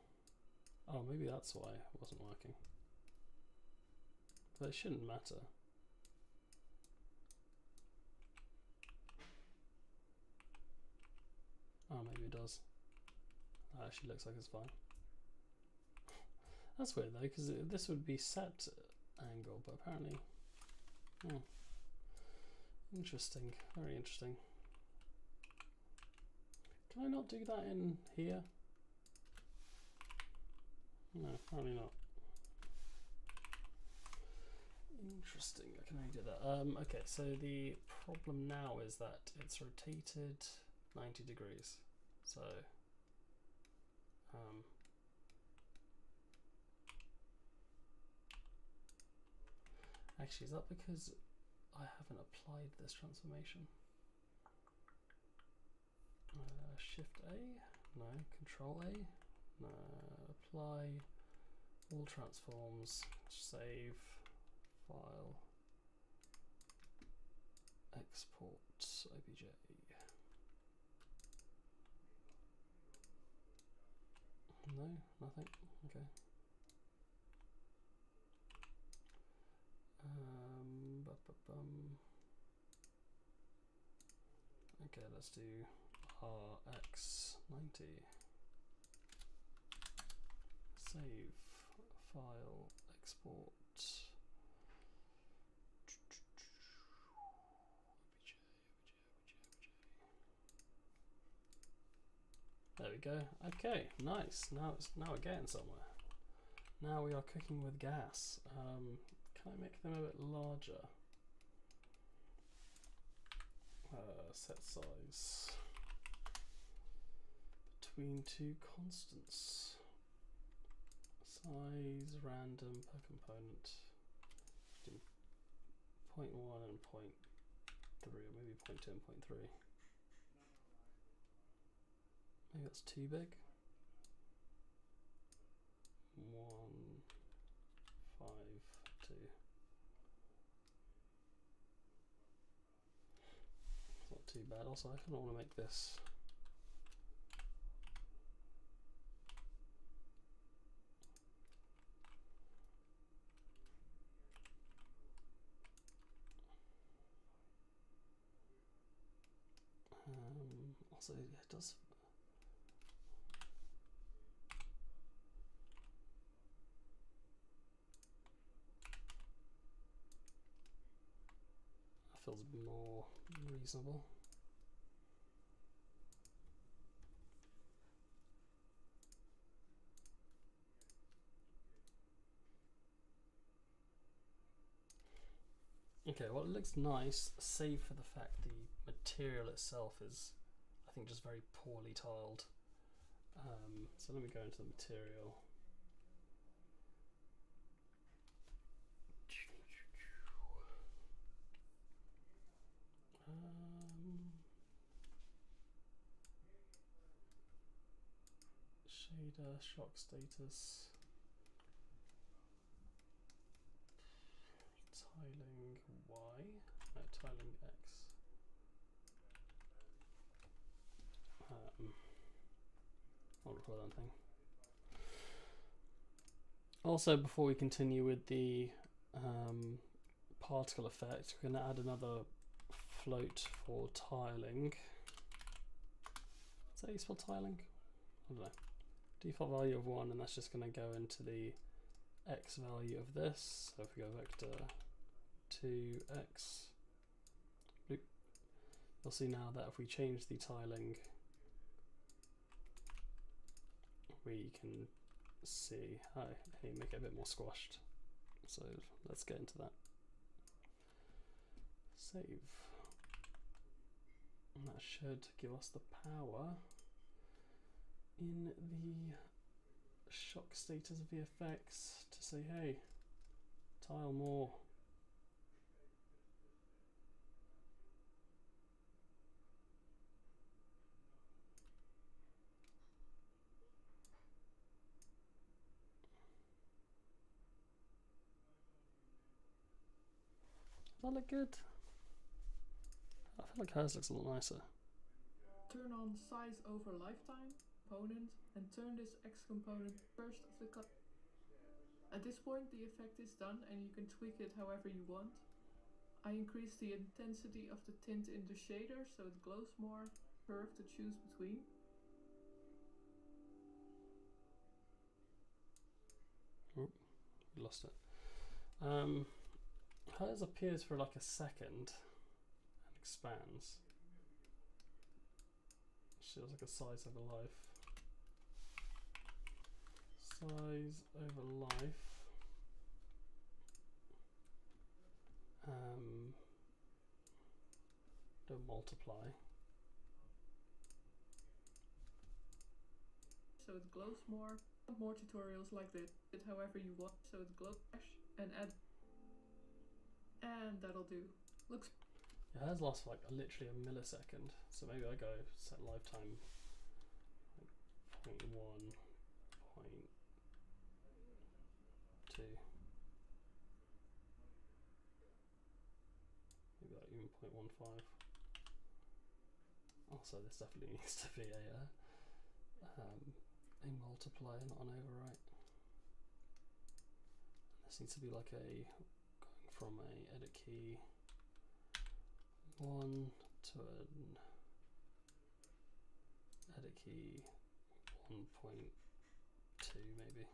Oh, maybe that's why it wasn't working. But it shouldn't matter. Oh, maybe it does. That actually looks like it's fine. That's weird though, because this would be set angle, but apparently... Oh. Interesting, very interesting. Can I not do that in here? No, apparently not. Interesting, I can only do that. Okay, so the problem now is that it's rotated 90 degrees. So, actually, is that because I haven't applied this transformation? Shift A? No. Control A? No. Apply all transforms. Save. File. Export OBJ. No, nothing. Okay. Okay, let's do RX90. Save, file, export. There we go. Okay, nice. Now we're getting somewhere. Now we are cooking with gas. Can I make them a bit larger? Set size between two constants. Size random per component. Do 0.1 and 0.3, or maybe 0.2 and 0.3. Maybe that's too big. 1, 5, 2. too bad. Also, I kind of want to make this. Also, it does. That feels more reasonable. Okay, well, it looks nice, save for the fact the material itself is, I think, just very poorly tiled. So let me go into the material. Shader, shock status, tiling Y, no, tiling X. I'll record that thing. Also, before we continue with the particle effect, we're going to add another float for tiling. Is that how you spell tiling? I don't know. Default value of 1, and that's just going to go into the X value of this. So if we go vector 2x, bloop, you'll see now that if we change the tiling, we can see, hey, make it a bit more squashed. So let's get into that. Save. And that should give us the power in the shock status VFX to say, hey, tile more. Does that look good? I feel like hers looks a lot nicer. Turn on size over lifetime component and turn this X component first of the cut. At this point the effect is done and you can tweak it however you want. I increase the intensity of the tint in the shader so it glows more, curve to choose between. Oh, we lost it. Hers appears for like a second and expands. She looks like a size over life. Size over life. Don't multiply. So it glows more. More tutorials like this. It however you want so it glows and add. And that'll do. Looks. Yeah, hers lasts for like literally a millisecond. So maybe I go set lifetime like 0.1, 0.2. Maybe like even 0.15. Also, this definitely needs to be a multiply, not an overwrite. This needs to be like a going from a edit key 1 to an edit key 1.2 maybe.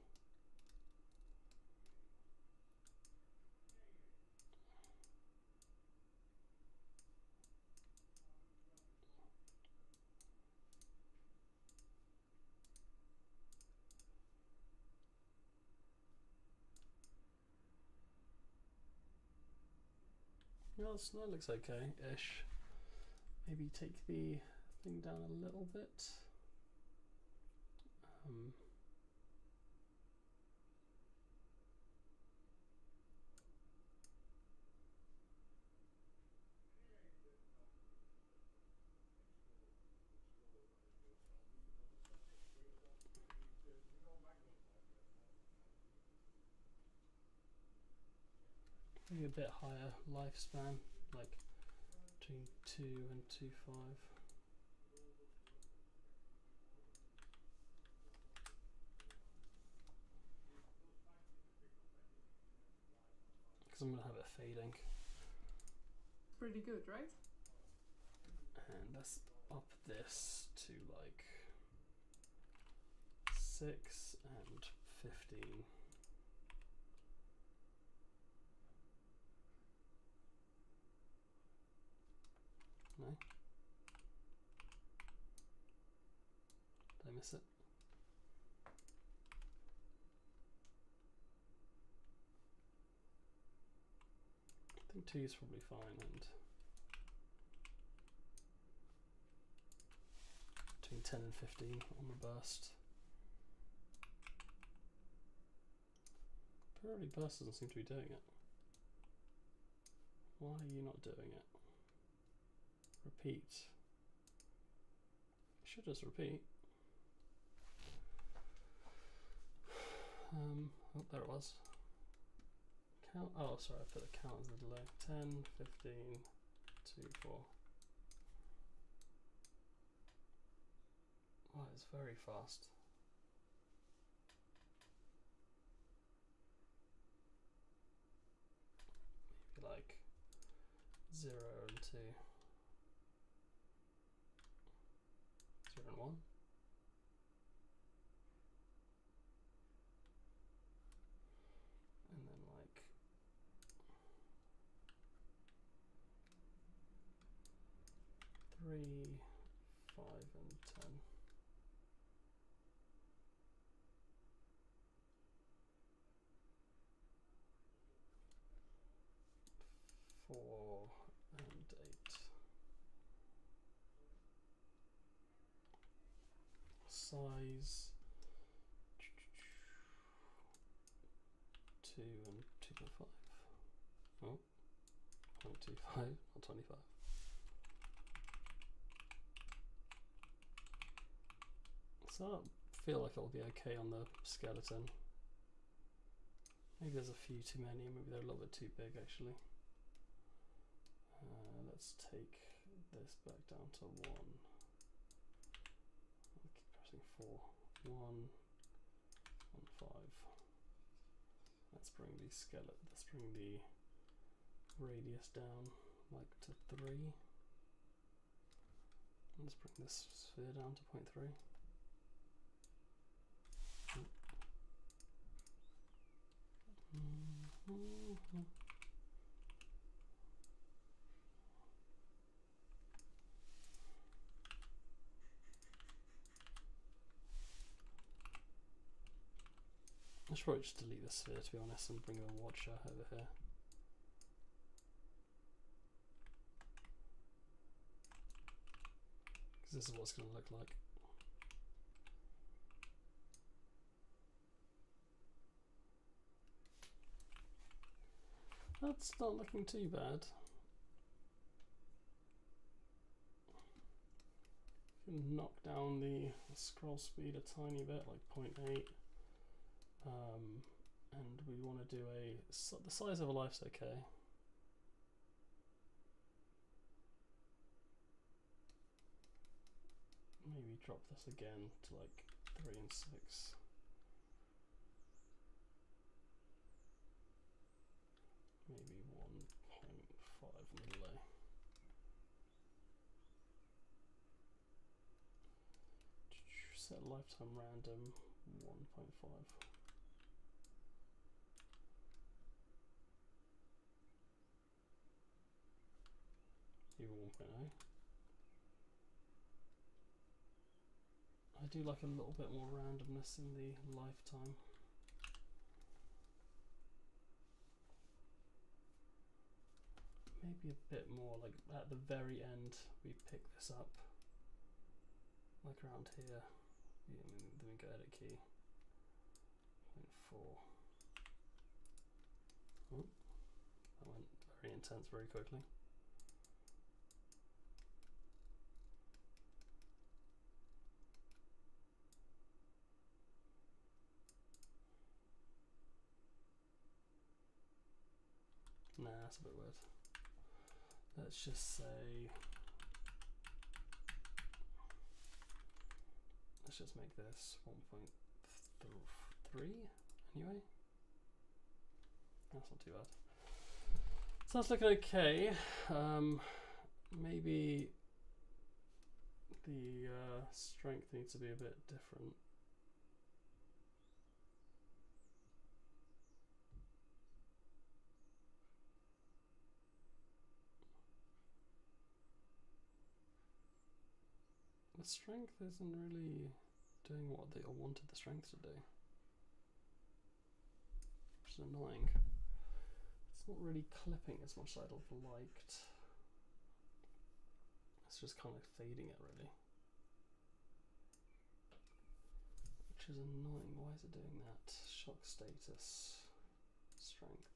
Well, that looks okay-ish. Maybe take the thing down a little bit. Maybe a bit higher lifespan, like between 2 and 2.5. Because I'm going to have it fading. Pretty good, right? And let's up this to like 6 and 15. No? Did I miss it? I think 2 is probably fine, and between 10 and 15 on the burst. Apparently burst doesn't seem to be doing it. Why are you not doing it? Repeat. It should just repeat. Oh, there it was. Count. Oh, sorry, I put the count as a delay. 10, 15, 2, 4. Wow, it's very fast. Maybe like 0 and 2. 0 and 1. And then like 3, 5 and 10. Four and 8. Size 2 and 2.5. Oh, 0.25, not 25. So I feel like it'll be okay on the skeleton. Maybe there's a few too many, maybe they're a little bit too big actually. Let's take this back down to 1. I'll keep pressing 4. 1, 1, 5. Let's bring the radius down like to 3. Let's bring this sphere down to 0.3. I should probably just delete the sphere to be honest and bring a watcher over here. Because this is what it's going to look like. That's not looking too bad. Can knock down the scroll speed a tiny bit, like 0.8. And we want to do the size of a life's okay. Maybe drop this again to like 3 and 6. Maybe 1.5 on the delay. Set lifetime random 1.5. Even 1.0. I do like a little bit more randomness in the lifetime. Maybe a bit more, like at the very end we pick this up, like around here. Yeah, then we go edit key. 0.4. Oh, that went very intense very quickly. Nah, that's a bit weird. let's just say, let's just make this 1.3 anyway. That's not too bad. So that's looking okay. Maybe the strength needs to be a bit different. The strength isn't really doing what they all wanted the strength to do, which is annoying. It's not really clipping as much as I'd have liked. It's just kind of fading it really, which is annoying. Why is it doing that? Shock status, strength.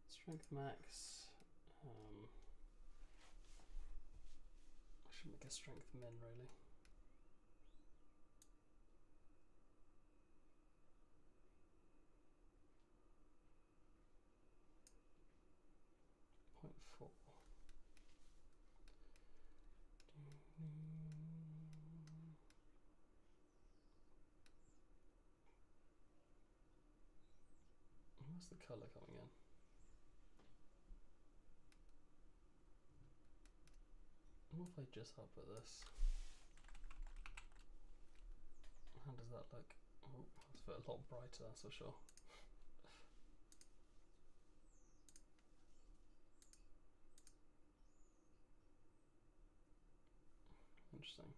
Strength max. I should make a strength min really. .4. Where's the colour coming in? What if I just output this? How does that look? Oh, it's a lot brighter, that's for sure. Interesting.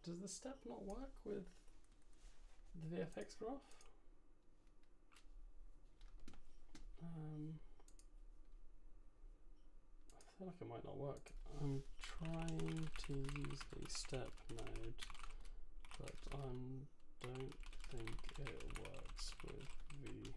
Does the step not work with the VFX graph? I feel like it might not work. I'm trying to use the step node, but I don't think it works with the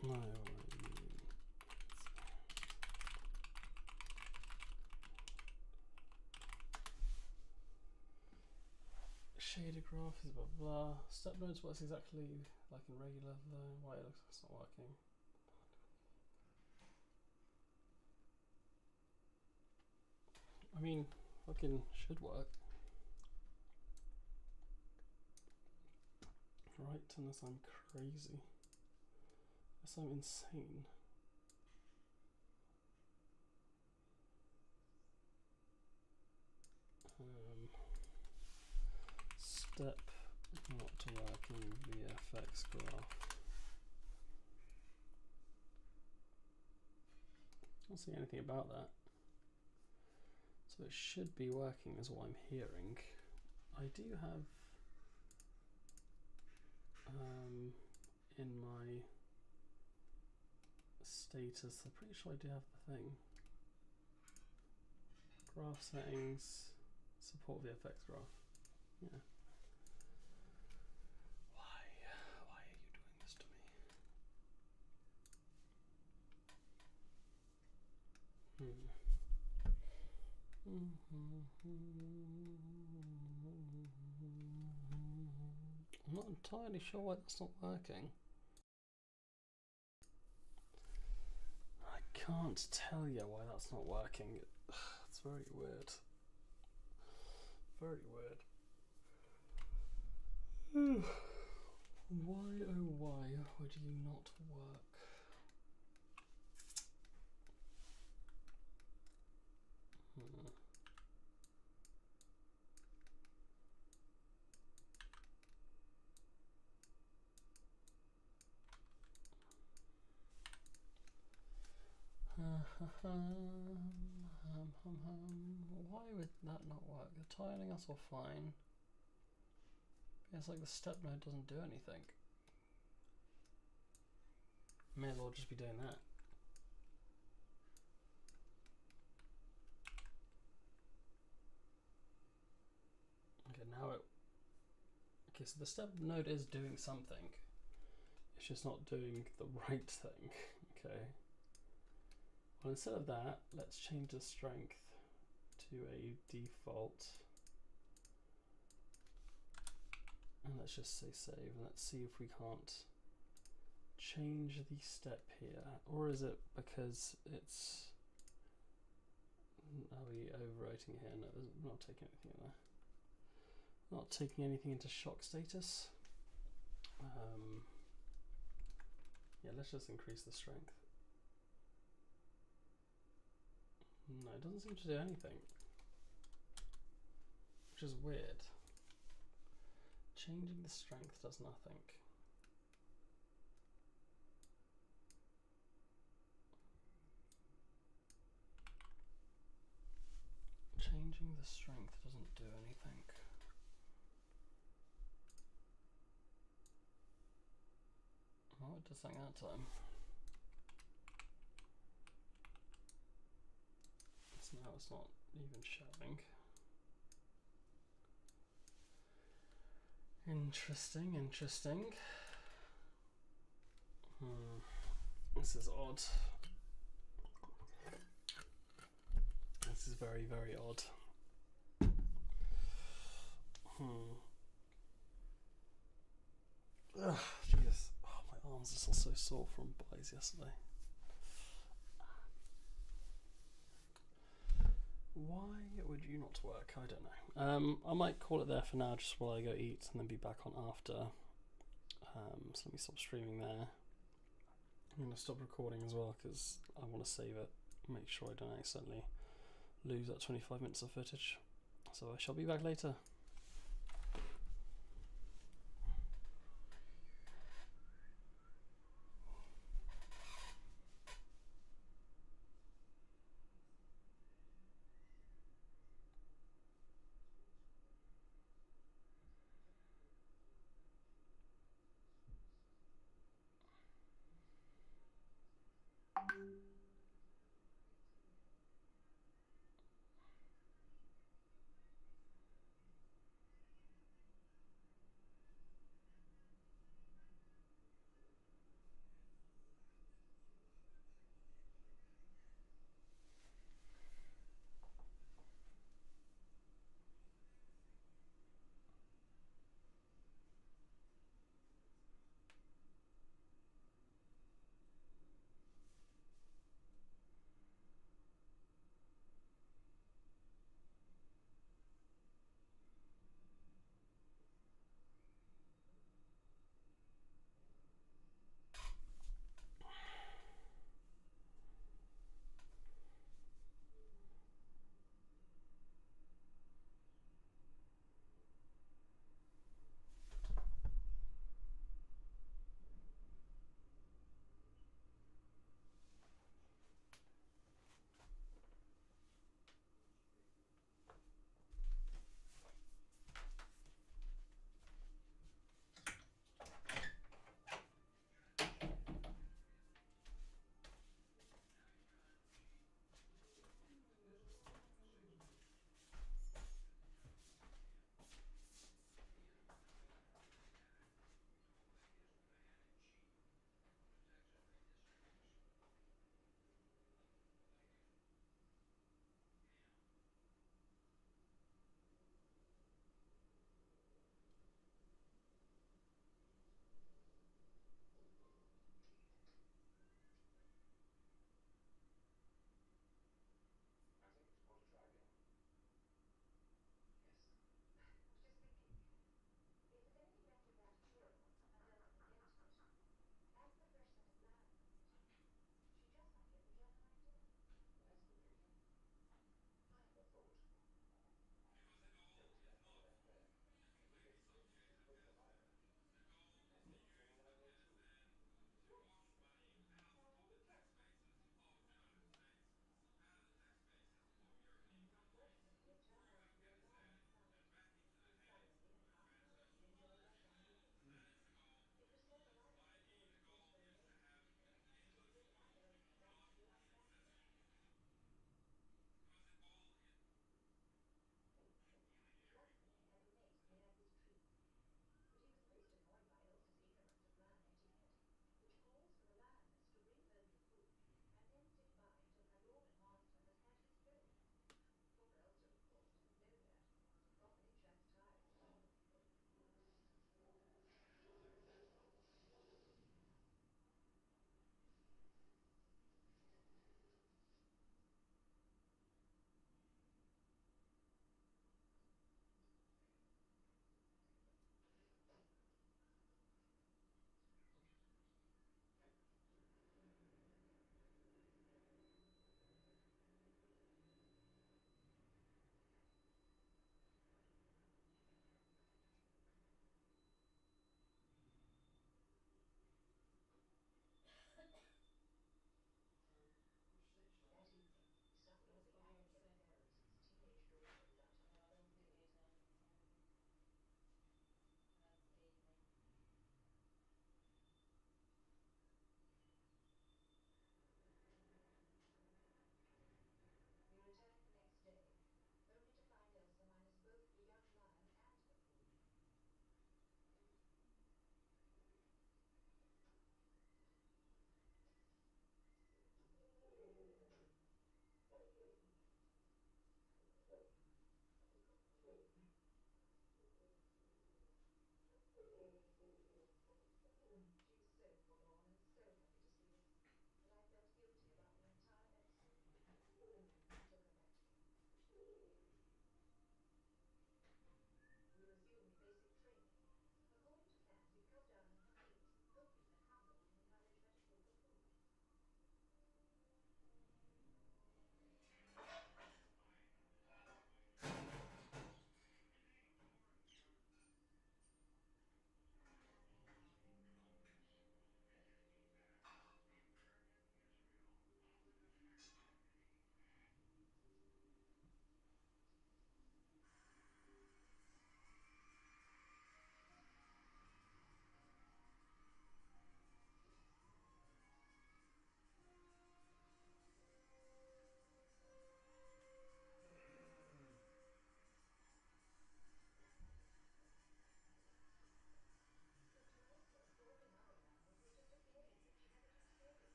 no. Shader graph is blah blah. Step nodes works exactly like in regular though. Why it looks like it's not working? I mean, fucking should work. Right, unless I'm crazy. Unless I'm insane. Step not working VFX graph. I don't see anything about that. So it should be working is what I'm hearing. I do have in my status, I'm pretty sure I do have the thing. Graph settings, support VFX graph. Yeah. Why are you doing this to me? I'm not entirely sure why that's not working. I can't tell you why that's not working. It's very weird. Very weird. Why oh why would you not work? Why would that not work? The tiling us all fine. Yeah, it's like the step node doesn't do anything. May as well just be doing that. Okay, now it... Okay, so the step node is doing something. It's just not doing the right thing. Okay. Well, instead of that, let's change the strength to a default. And let's just say save, and let's see if we can't change the step here. Or is it because it's... Are we overwriting here? No, we're not taking anything in there. Not taking anything into shock status. Yeah, let's just increase the strength. No, it doesn't seem to do anything, which is weird. Changing the strength does nothing. Changing the strength doesn't do anything. Oh, it does something that time. So now it's not even showing. Interesting, interesting. This is odd. This is very, very odd. Ugh, Jesus. Oh, my arms are still so sore from buys yesterday. Why would you not work? I don't know. I might call it there for now, just while I go eat, and then be back on after. So let me stop streaming there. I'm going to stop recording as well, because I want to save it. Make sure I don't accidentally lose that 25 minutes of footage. So I shall be back later.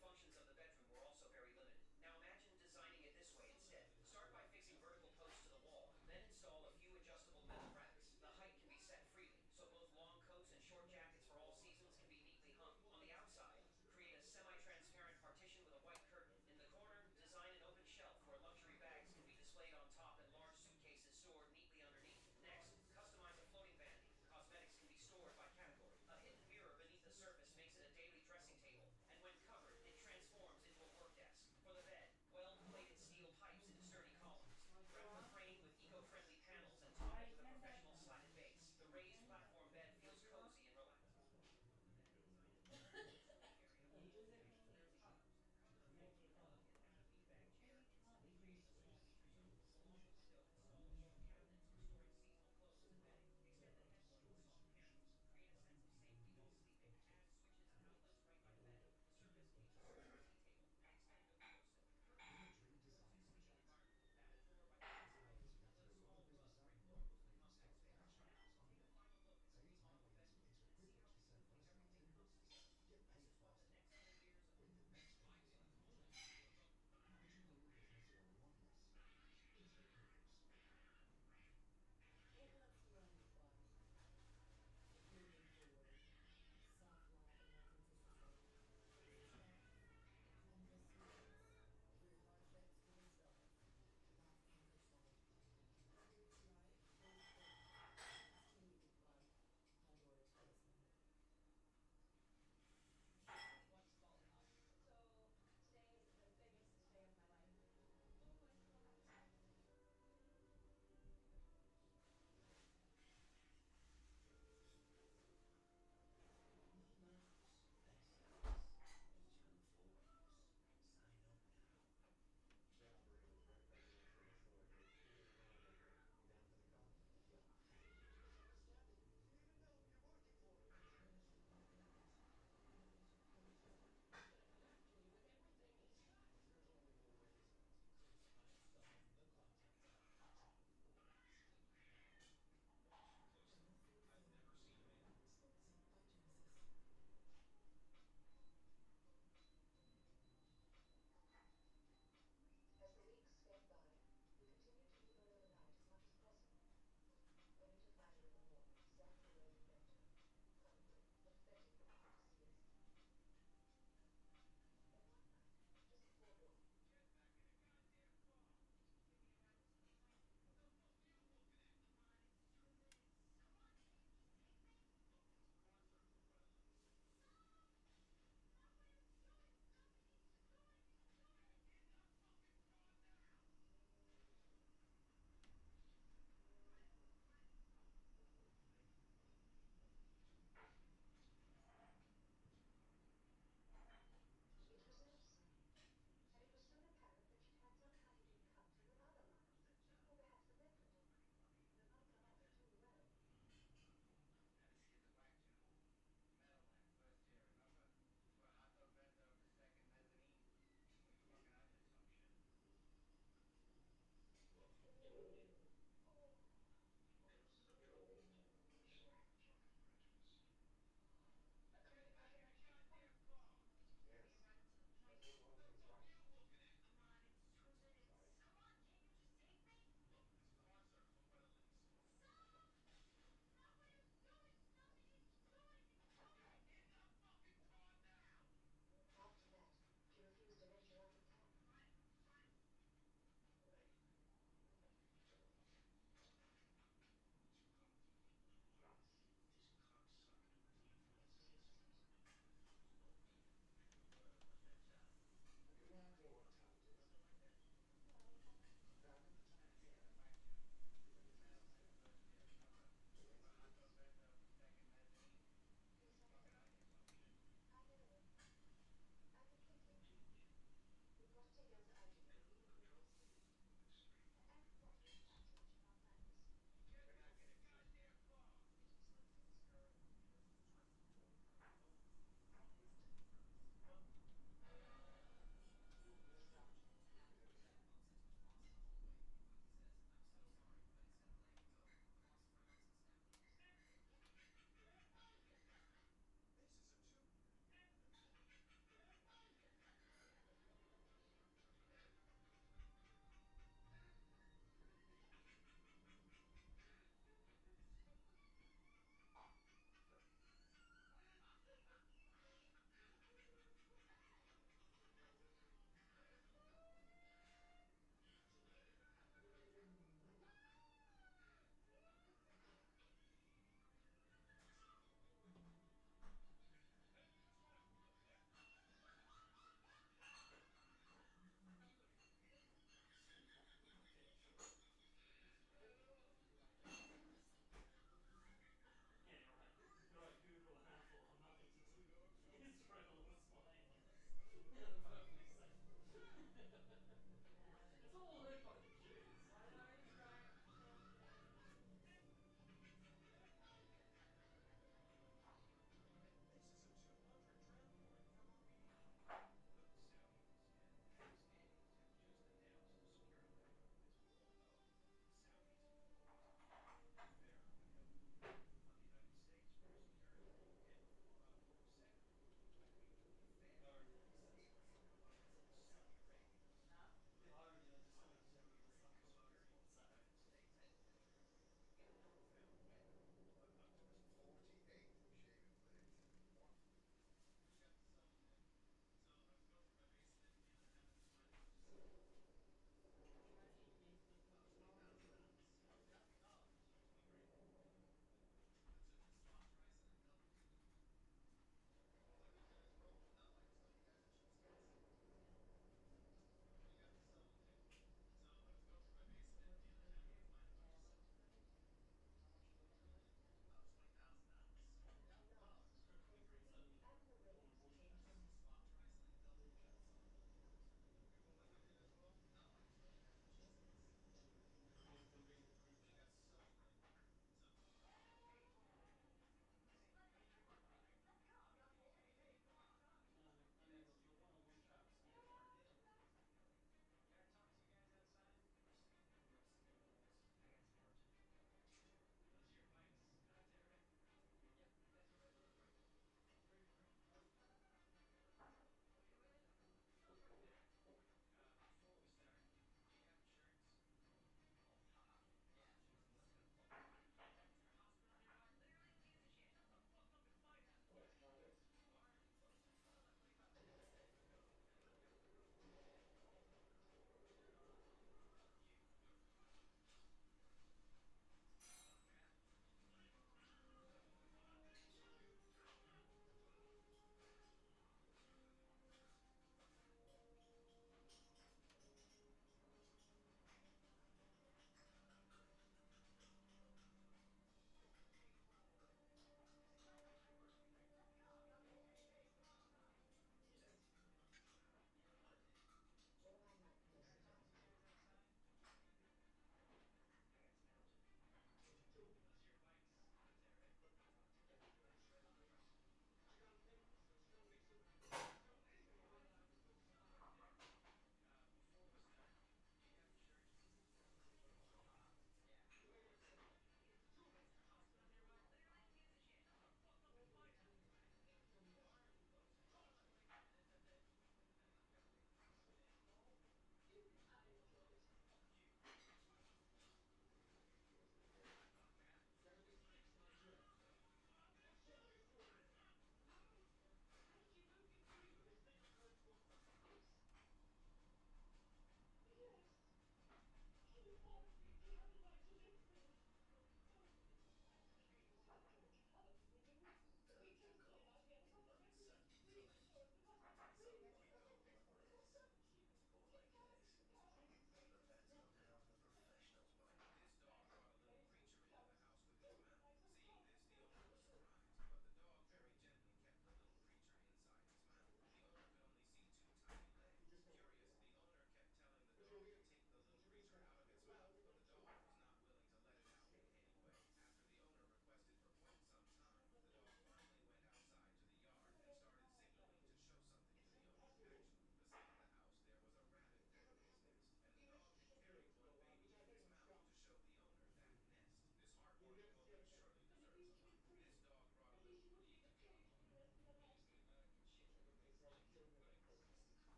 functions of the bedroom were also very limited. Now imagine designing it this way instead. Start by fixing vertical posts to the wall, then install a few adjustable metal racks. The height can be set freely, so both long coats and short jackets for all seasons can be neatly hung. On the outside, create a semi-transparent partition with a white curtain. In the corner, design an open shelf where luxury bags can be displayed on top and large suitcases stored neatly underneath. Next, customize a floating vanity. Cosmetics can be stored by category. A hidden mirror beneath the surface makes it a daily dressing table, and when covered, it transforms into a work desk. For the bed, weld plated steel pipes into sturdy columns. Wrap the frame with eco-friendly panels and top it with a professional slatted base. The raised platform bed feels cozy and relaxed.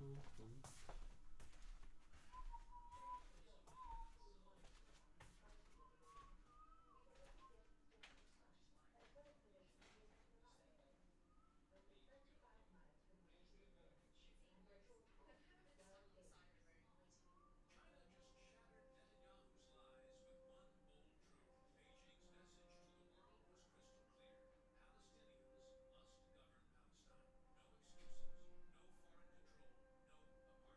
China just shattered Netanyahu's lies with one bold truth. Beijing's message to the world was crystal clear. Palestinians must govern Palestine. No excuses, no foreign control, no apartheid.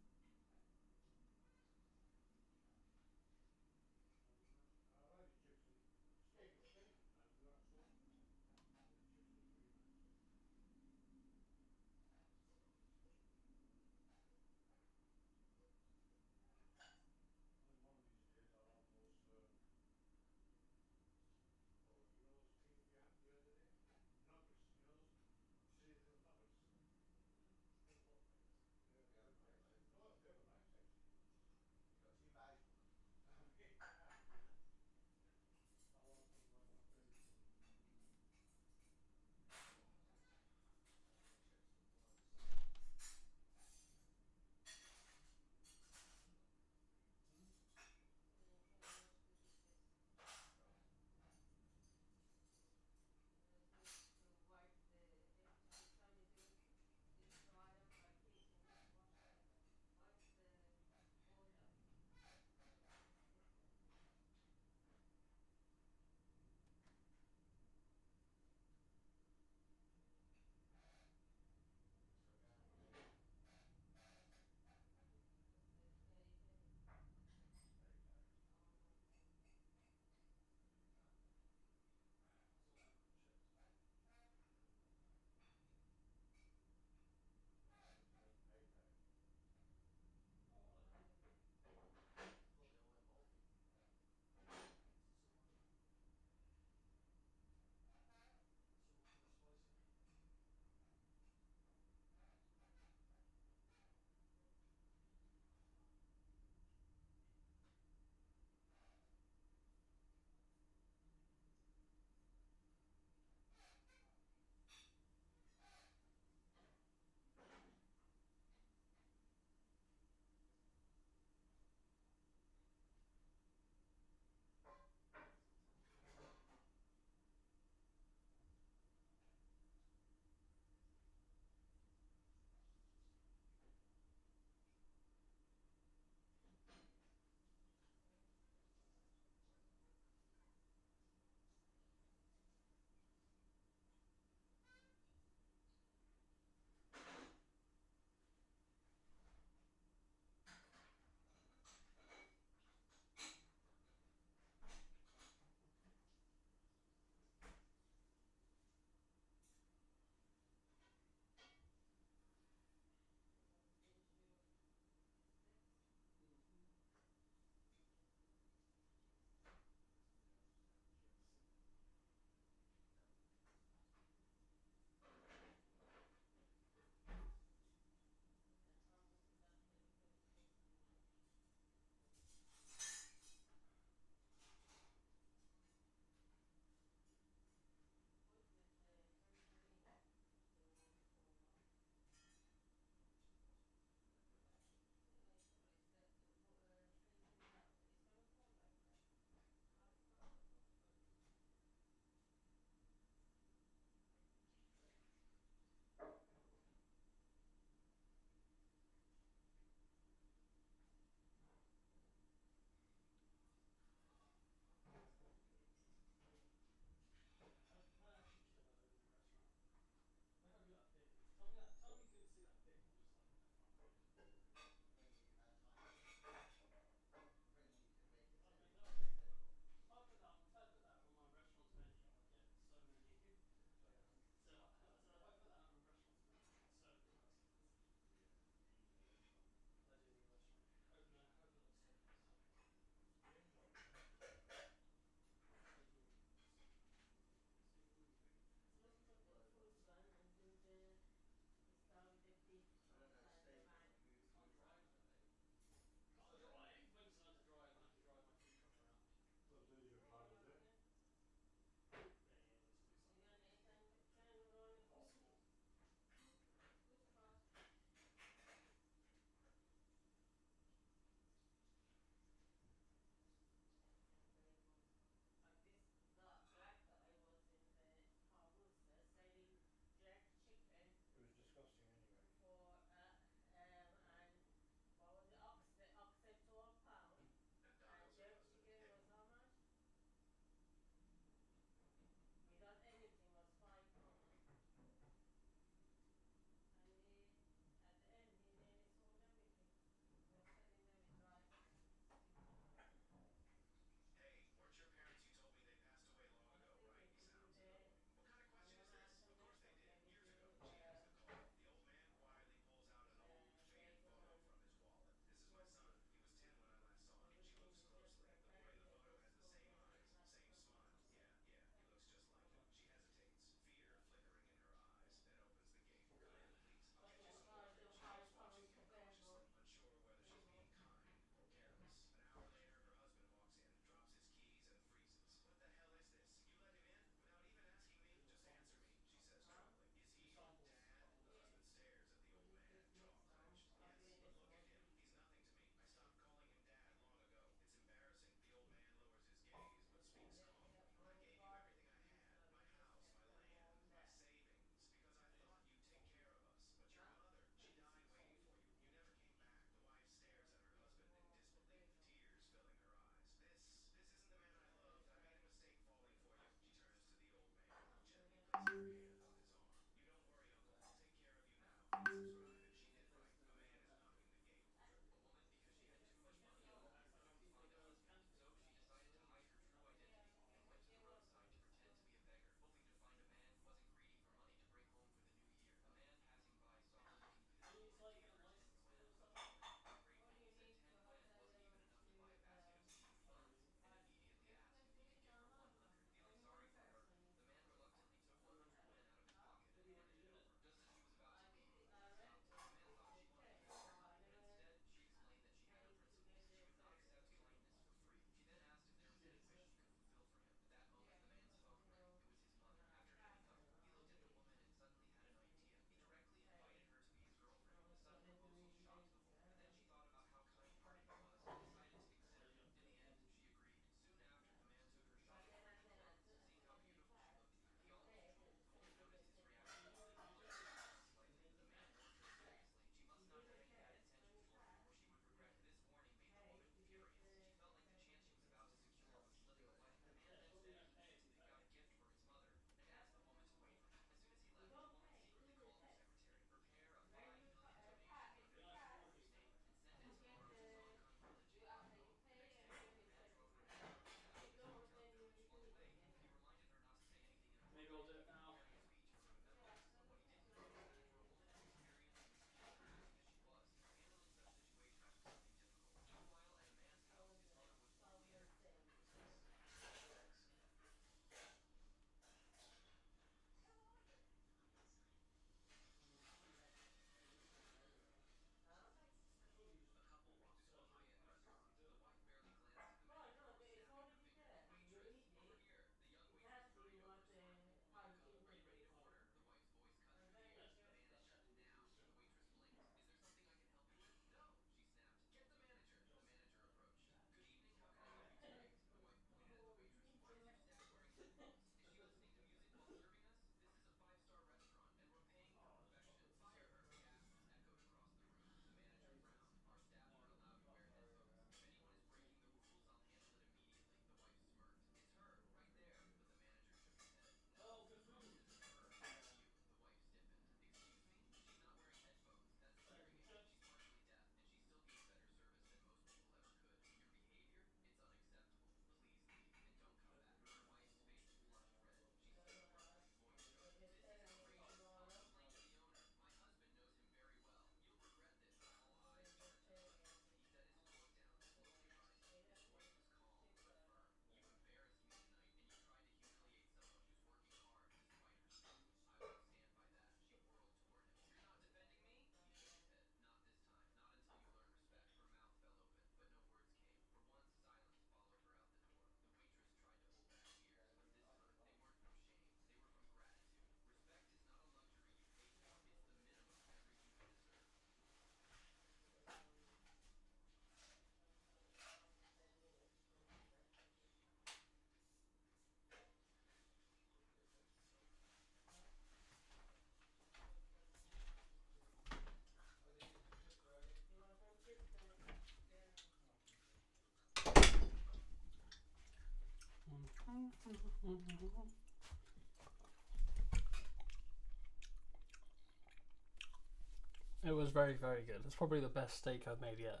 It was very, very good. It's probably the best steak I've made yet.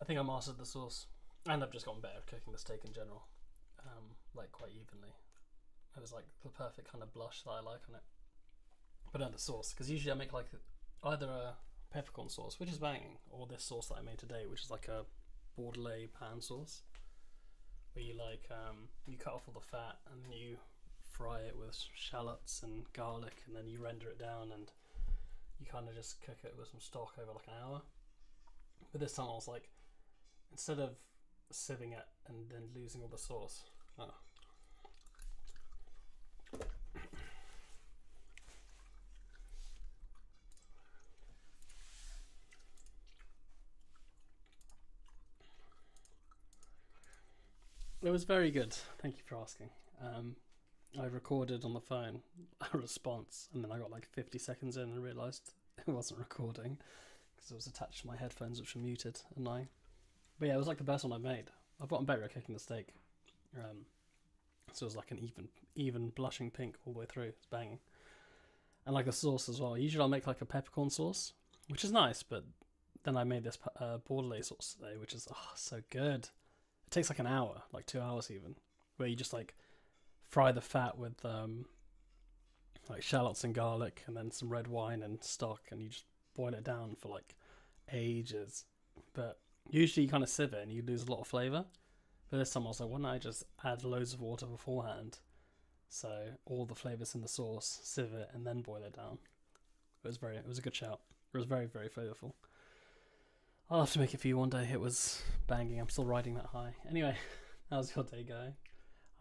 I think I mastered the sauce, and I've just gotten better at cooking the steak in general, like quite evenly. It was like the perfect kind of blush that I like on it. But then the sauce, because usually I make like either a peppercorn sauce, which is banging, or this sauce that I made today, which is like a bordelais pan sauce, where you like you cut off all the fat and then you fry it with shallots and garlic, and then you render it down, and you kind of just cook it with some stock over like an hour. But this time I was like, instead of sieving it and then losing all the sauce, it was very good. Thank you for asking. I recorded on the phone a response, and then I got like 50 seconds in and realised it wasn't recording because it was attached to my headphones, which were muted. Annoying. But yeah, it was like the best one I've made. I've gotten better at cooking the steak. So it was like an even blushing pink all the way through. It's banging. And like the sauce as well. Usually I'll make like a peppercorn sauce, which is nice, but then I made this bordelais sauce today, which is so good. It takes like an hour, like 2 hours even, where you just like fry the fat with like shallots and garlic, and then some red wine and stock, and you just boil it down for like ages. But usually you kind of sieve it and you lose a lot of flavour. But this time I was like, why don't I just add loads of water beforehand, so all the flavours in the sauce, sieve it, and then boil it down. It was a good shout. It was very, very flavourful. I'll have to make it for you one day. It was banging. I'm still riding that high. Anyway, how's your day going?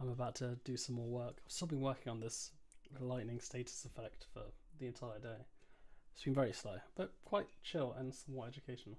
I'm about to do some more work. I've still been working on this lightning status effect for the entire day. It's been very slow, but quite chill and somewhat educational.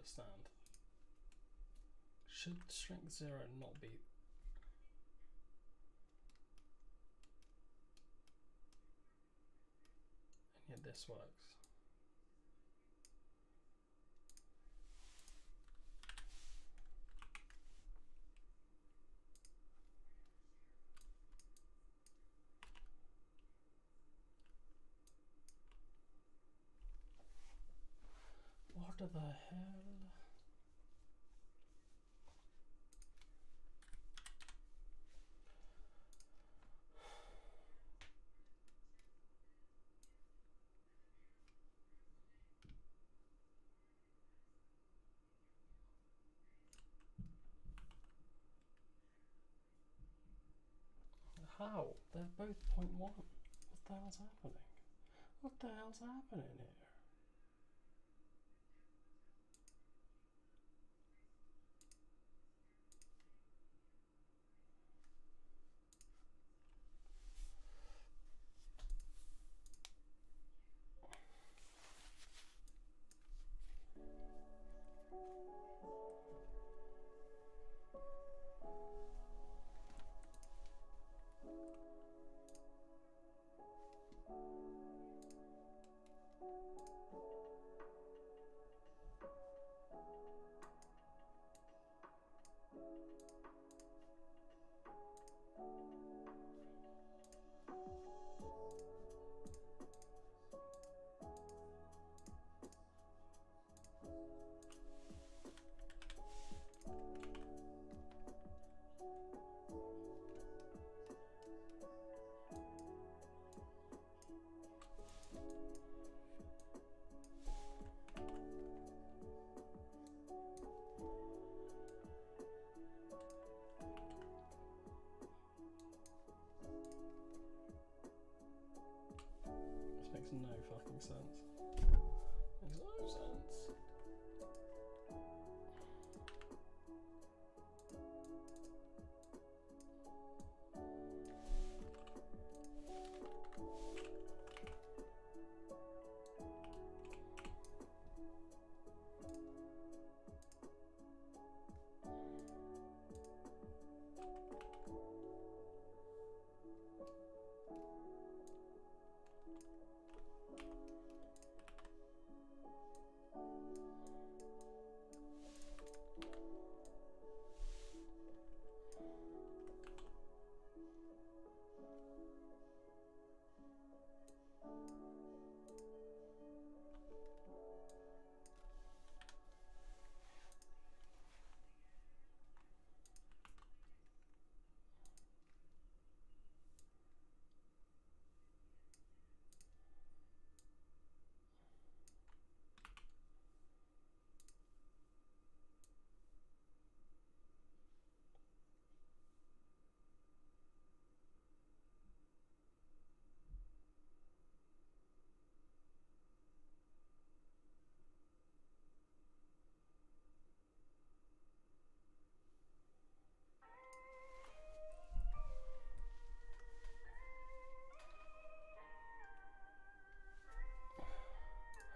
understand. Should strength 0 not be? And yet this works. What the hell? How? They're both 0.1. What the hell's happening? What the hell's happening here? This makes no fucking sense. Makes no sense.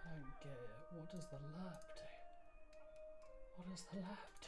I don't get it. What does the lab do? What does the lab do?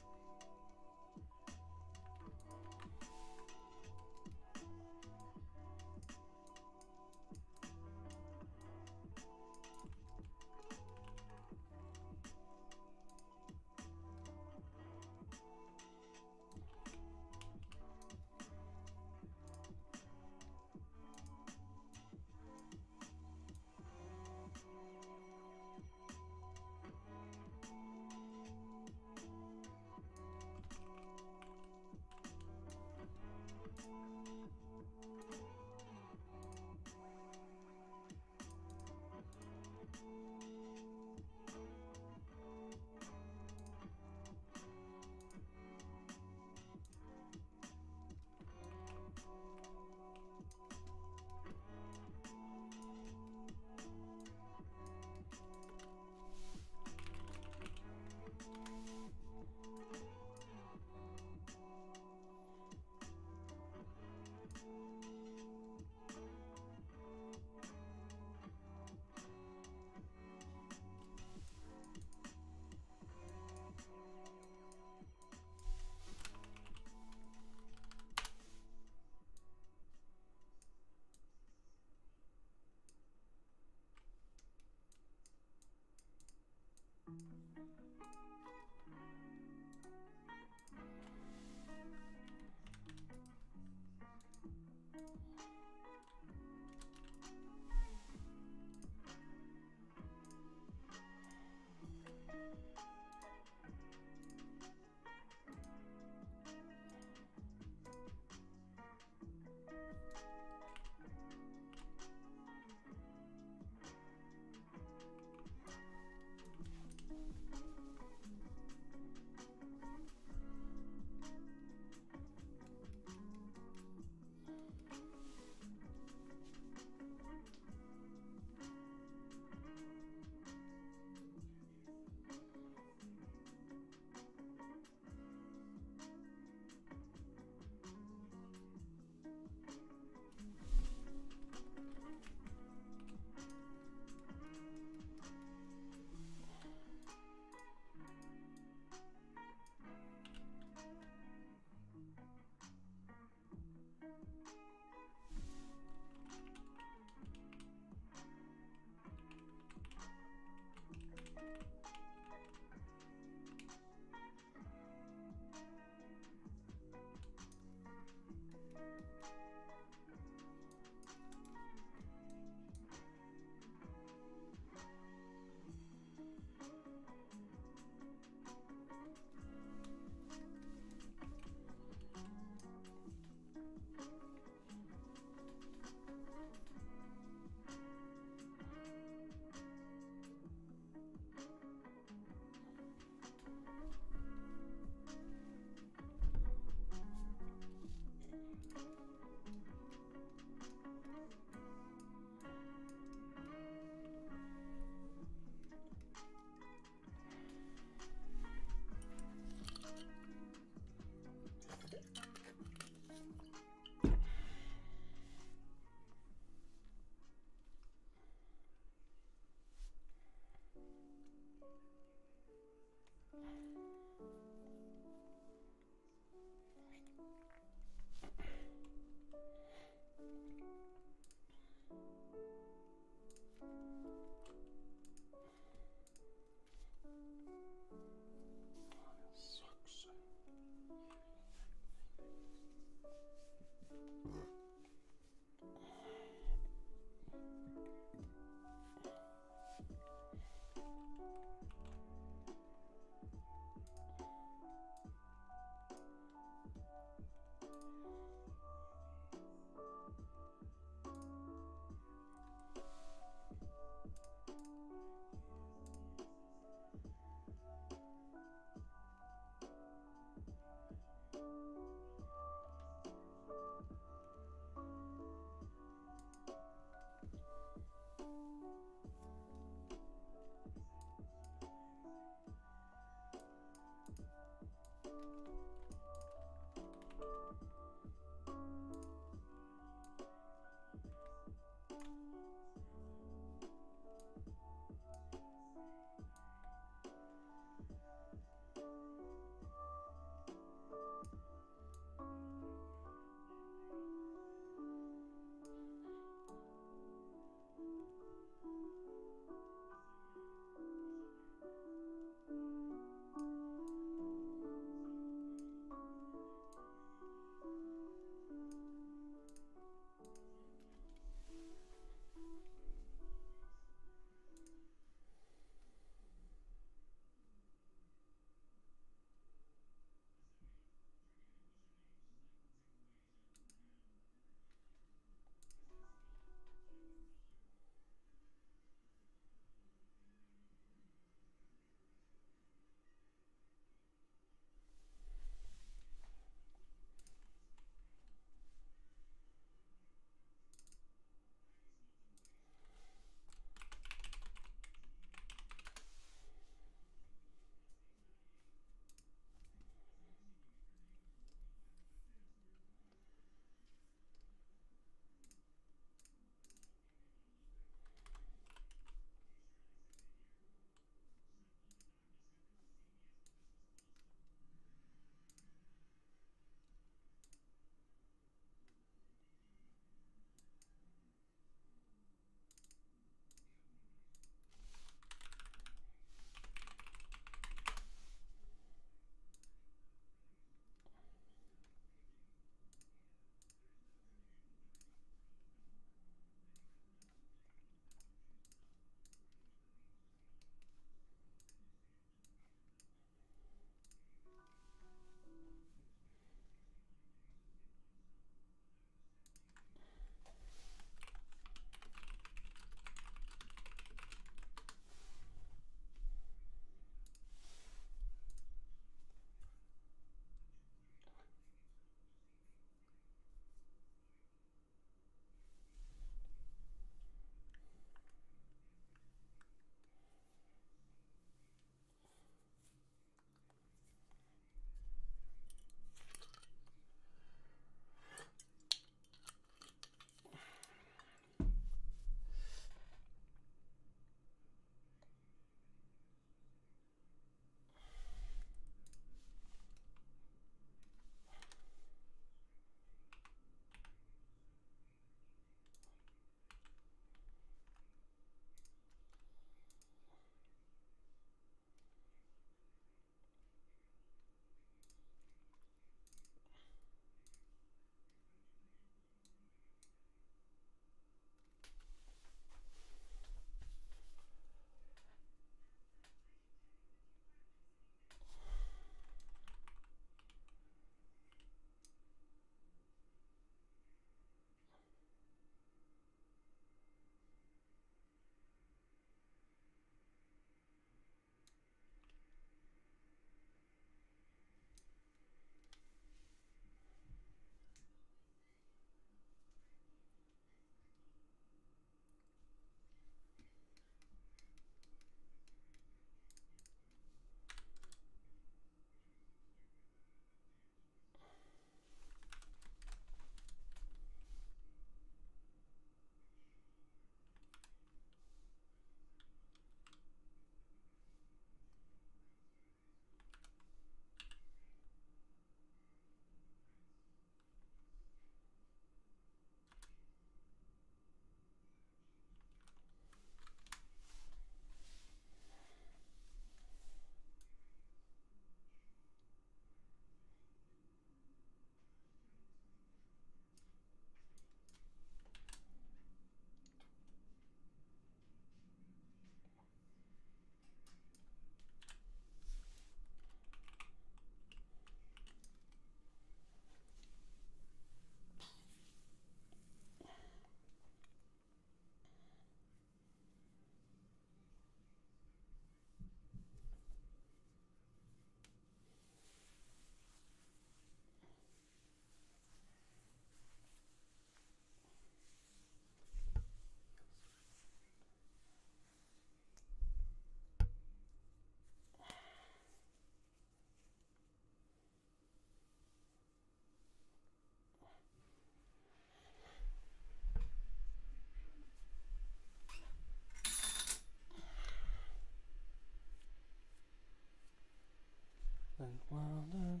Then well done.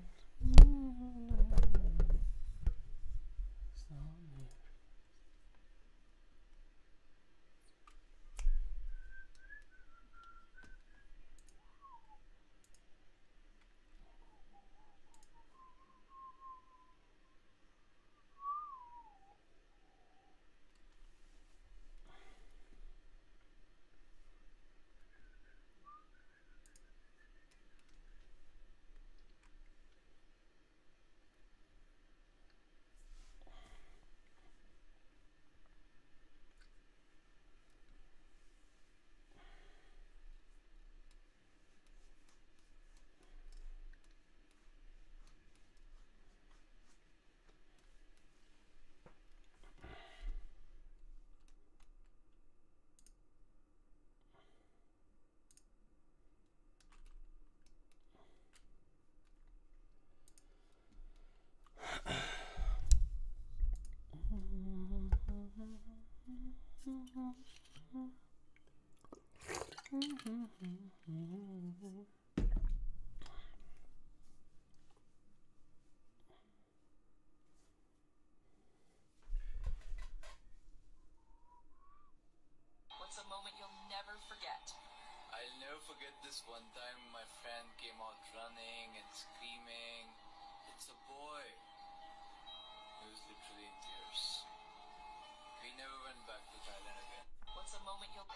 It's not me. What's a moment you'll never forget? I'll never forget this one time my friend came out running and screaming, "It's a boy!" He was literally in tears. We never went back to Thailand again. What's a moment you'll...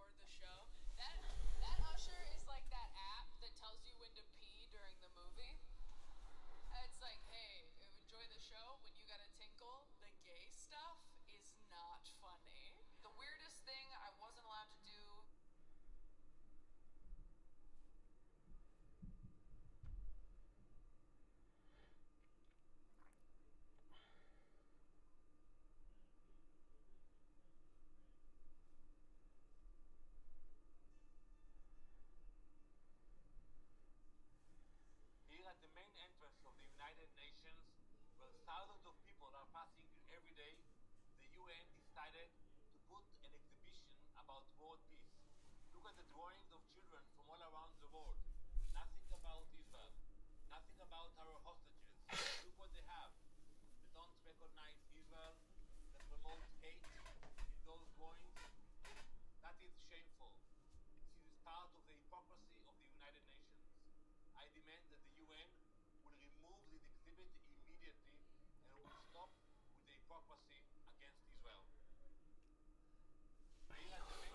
before the show. That usher is like that app that tells you when to pee during the movie. It's like, hey, enjoy the show. When you gotta tinkle, the gay stuff is not funny. The weirdest thing I wasn't allowed to do. Here at the main entrance of the United Nations, where thousands of people are passing every day, the UN decided to put an exhibition about world peace. Look at the drawings of children from all around the world. Nothing about Israel. Nothing about our hostages. Look what they have. They don't recognize Israel. That promotes hate in those drawings. That is shameful. It is part of the hypocrisy of the United Nations. I demand that the UN will remove this exhibit immediately and will stop with the hypocrisy against Israel. Here at the main-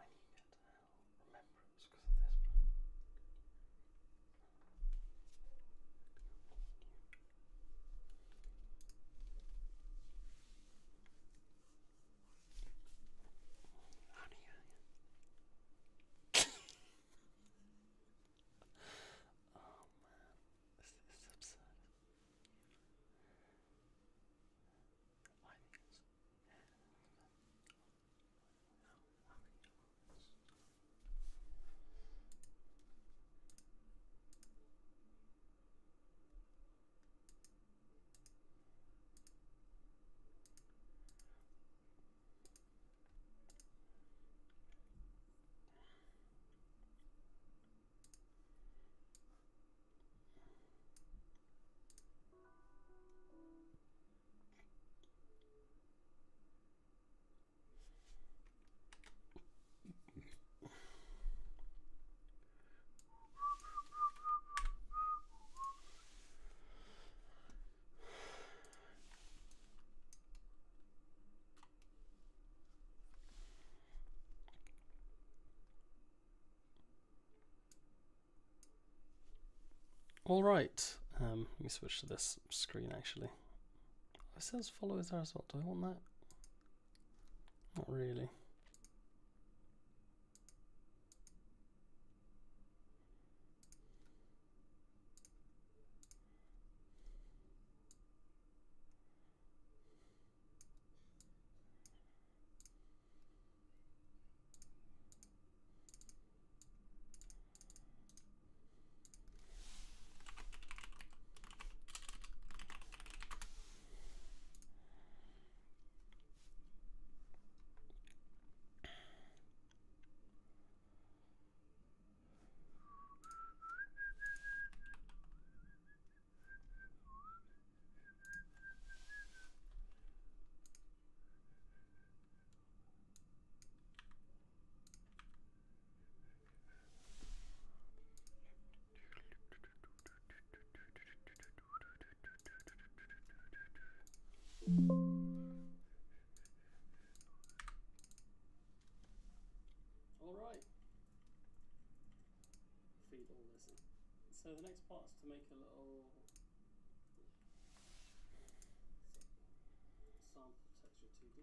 When you get to hell, remember it's because of this one. Oh man, this is absurd. I think it's all right. Let me switch to this screen actually. It says followers there as well. Do I want that? Not really. All right. Feed all this in. So the next part is to make a little sample texture 2D.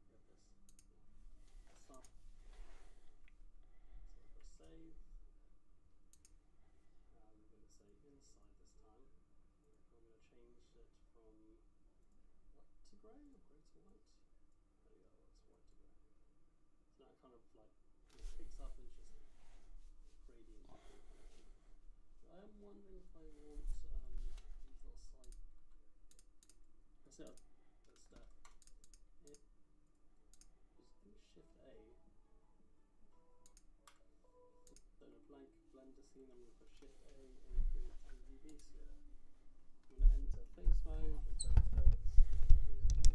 Get this sample. So we'll save. We're going to say inside this time. I'm going to change it from white to grey or grey to white. Maybe that works. White to grey. So now it kind of like picks up and just gradient. I am wondering if I want these little side. Let's see. That's that. It just Shift A. Then a blank blender scene. I'm going to put Shift A and create a UV sphere. I'm going to enter face mode and set effects.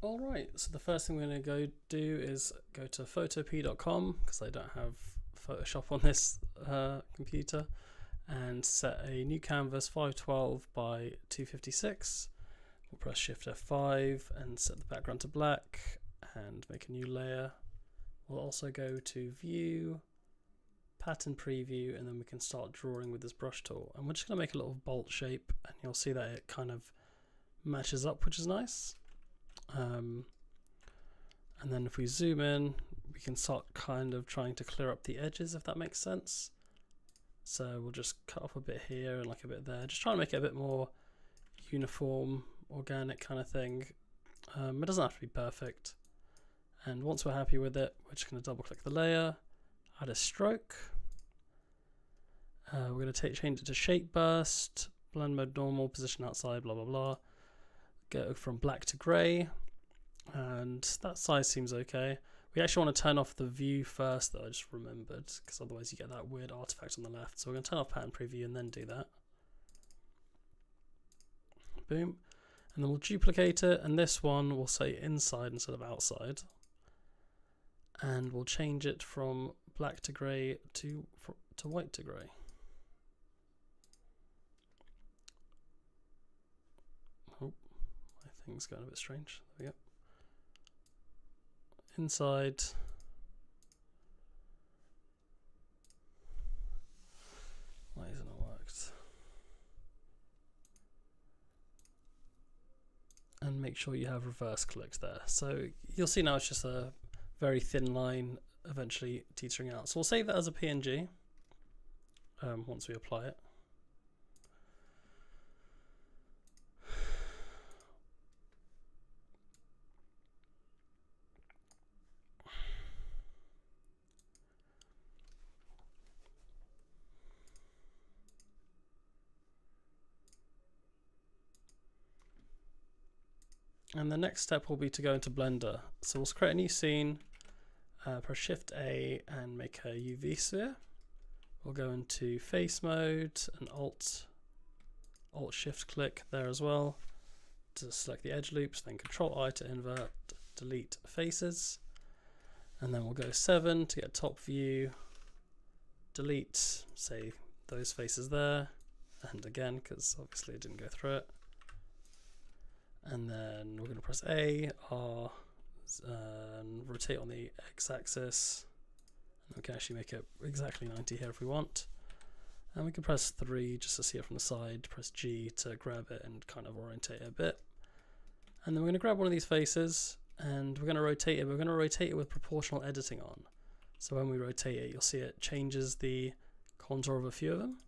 Alright, so the first thing we're going to go do is go to photop.com, because I don't have Photoshop on this computer, and set a new canvas 512 by 256. We'll press Shift F5 and set the background to black and make a new layer. We'll also go to View, Pattern Preview, and then we can start drawing with this brush tool. And we're just going to make a little bolt shape, and you'll see that it kind of matches up, which is nice. And then if we zoom in, we can start kind of trying to clear up the edges, if that makes sense. So we'll just cut off a bit here and like a bit there, just trying to make it a bit more uniform, organic kind of thing. It doesn't have to be perfect. And once we're happy with it, we're just going to double click the layer, add a stroke. We're going to change it to shape burst, blend mode normal, position outside, blah blah blah. Go from black to grey, and that size seems okay. We actually want to turn off the view first, though. I just remembered, because otherwise you get that weird artifact on the left. So we're going to turn off pattern preview and then do that. Boom. And then we'll duplicate it, and this one will say inside instead of outside. And we'll change it from black to grey to white to grey. Oh, my thing's going a bit strange. There we go. Inside. Why hasn't it worked? And make sure you have reverse clicked there. So you'll see now it's just a very thin line eventually teetering out. So we'll save that as a PNG once we apply it. And the next step will be to go into Blender. So we'll create a new scene, press Shift A and make a UV sphere. We'll go into face mode and Alt Shift click there as well to select the edge loops, then Control I to invert, delete faces. And then we'll go 7 to get top view, delete, say, those faces there, and again, because obviously it didn't go through it. And then we're going to press A, R, and rotate on the x-axis. And we can actually make it exactly 90 here if we want. And we can press 3 just to see it from the side, press G to grab it and kind of orientate it a bit. And then we're going to grab one of these faces and we're going to rotate it. We're going to rotate it with proportional editing on. So when we rotate it, you'll see it changes the contour of a few of them.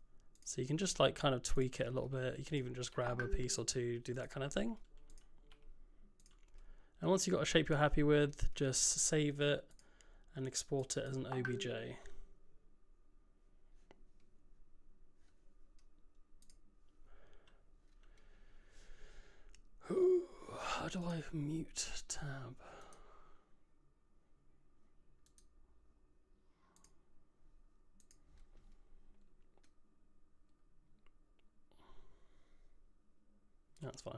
So you can just like kind of tweak it a little bit. You can even just grab a piece or two, do that kind of thing. And once you've got a shape you're happy with, just save it and export it as an OBJ. How do I mute tab? That's fine.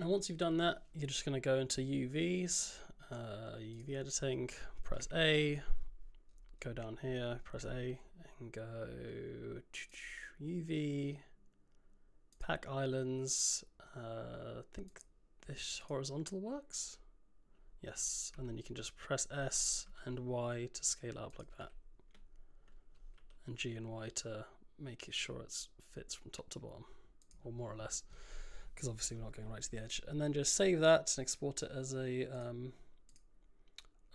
And once you've done that, you're just going to go into UVs, UV editing, press A, go down here, press A, and go UV, pack islands. I think this horizontal works. Yes, and then you can just press S and Y to scale up like that, and G and Y to make it sure it fits from top to bottom, or more or less, because obviously we're not going right to the edge. And then just save that and export it as a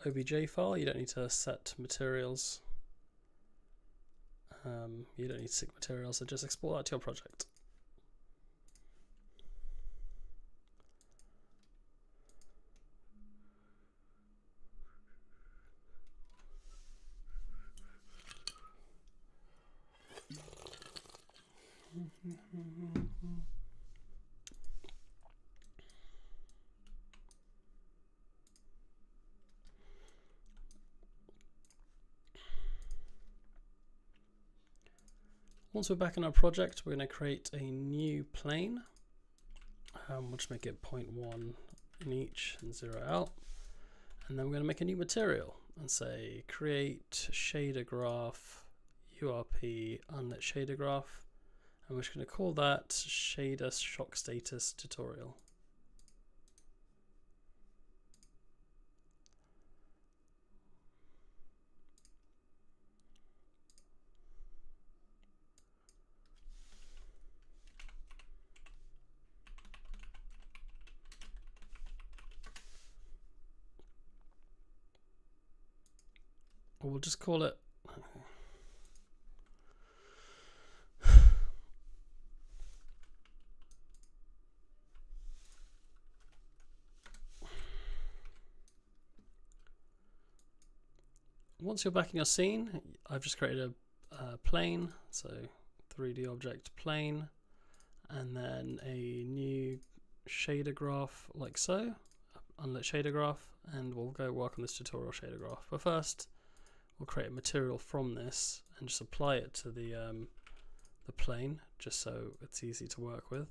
OBJ file. You don't need to set materials. You don't need to sync materials, so just export that to your project. Once we're back in our project, we're going to create a new plane. We'll just make it 0.1 in each and 0 out. And then we're going to make a new material and say create shader graph URP unlit shader graph. And we're just going to call that shader shock status tutorial. Or we'll just call it once you're back in your scene, I've just created a plane, so 3D object plane, and then a new shader graph like so, unlit shader graph, and we'll go work on this tutorial shader graph. But first, we'll create a material from this and just apply it to the plane, just so it's easy to work with.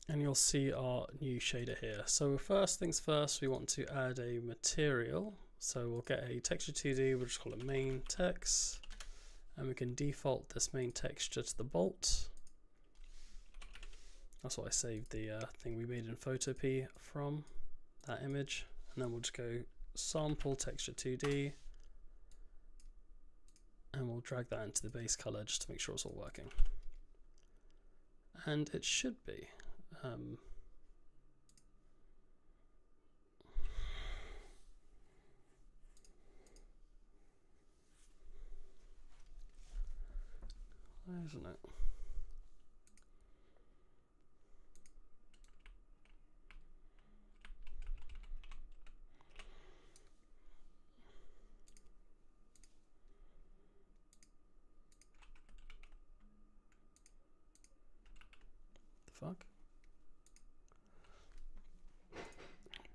And you'll see our new shader here. So first things first, we want to add a material. So we'll get a texture 2D, we'll just call it main text, and we can default this main texture to the bolt. That's what I saved the thing we made in Photopea from, that image. And then we'll just go sample texture 2D, and we'll drag that into the base color just to make sure it's all working. And it should be. Why isn't it? The fuck?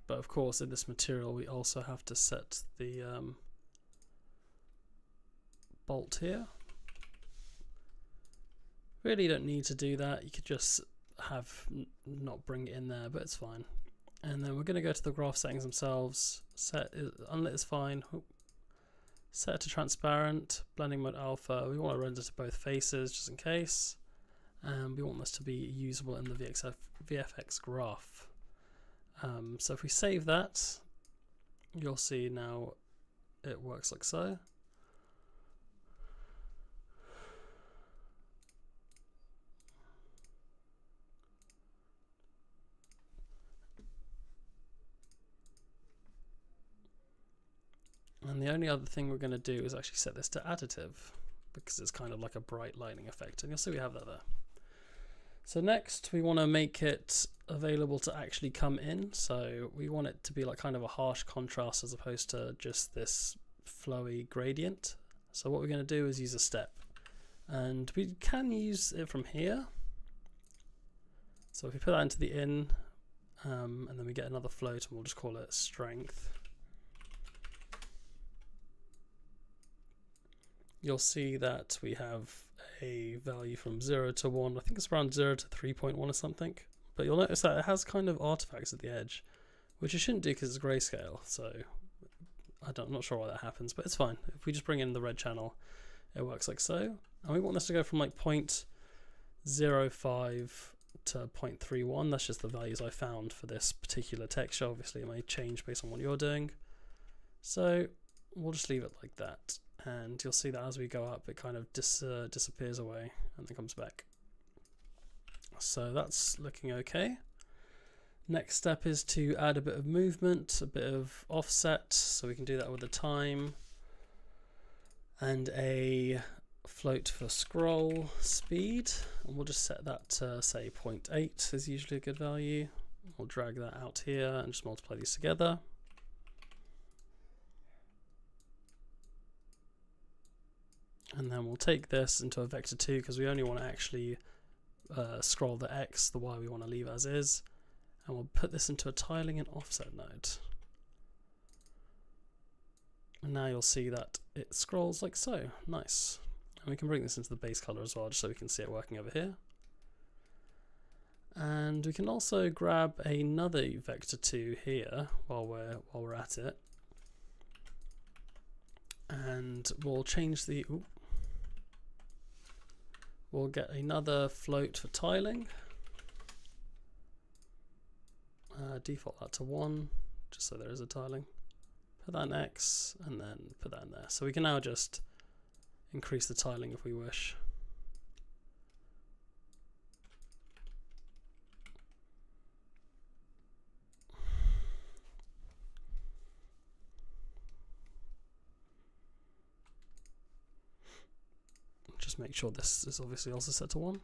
But of course, in this material, we also have to set the bolt here. Really don't need to do that. You could just have not bring it in there, but it's fine. And then we're going to go to the graph settings themselves. Unlit is fine. Set it to transparent. Blending mode alpha. We want to render to both faces just in case. And we want this to be usable in the VFX graph. So if we save that, you'll see now it works like so. And the only other thing we're going to do is actually set this to additive, because it's kind of like a bright lighting effect, and you'll see we have that there. So next we want to make it available to actually come in, so we want it to be like kind of a harsh contrast as opposed to just this flowy gradient. So what we're going to do is use a step, and we can use it from here. So if we put that into the in, and then we get another float, and we'll just call it strength. You'll see that we have a value from 0 to 1. I think it's around 0 to 3.1 or something. But you'll notice that it has kind of artifacts at the edge, which it shouldn't do because it's grayscale. So I'm not sure why that happens, but it's fine. If we just bring in the red channel, it works like so. And we want this to go from like 0.05 to 0.31. That's just the values I found for this particular texture. Obviously, it may change based on what you're doing. So we'll just leave it like that. And you'll see that as we go up, it kind of disappears away and then comes back. So that's looking okay. Next step is to add a bit of movement, a bit of offset. So we can do that with the time and a float for scroll speed. And we'll just set that to say 0.8 is usually a good value. We'll drag that out here and just multiply these together. And then we'll take this into a vector 2 because we only want to actually scroll the X, the Y we want to leave as is. And we'll put this into a tiling and offset node. And now you'll see that it scrolls like so. Nice. And we can bring this into the base color as well, just so we can see it working over here. And we can also grab another vector 2 here while we're at it. And we'll change the we'll get another float for tiling. Default that to 1, just so there is a tiling. Put that in X, and then put that in there. So we can now just increase the tiling if we wish. Just make sure this is obviously also set to 1.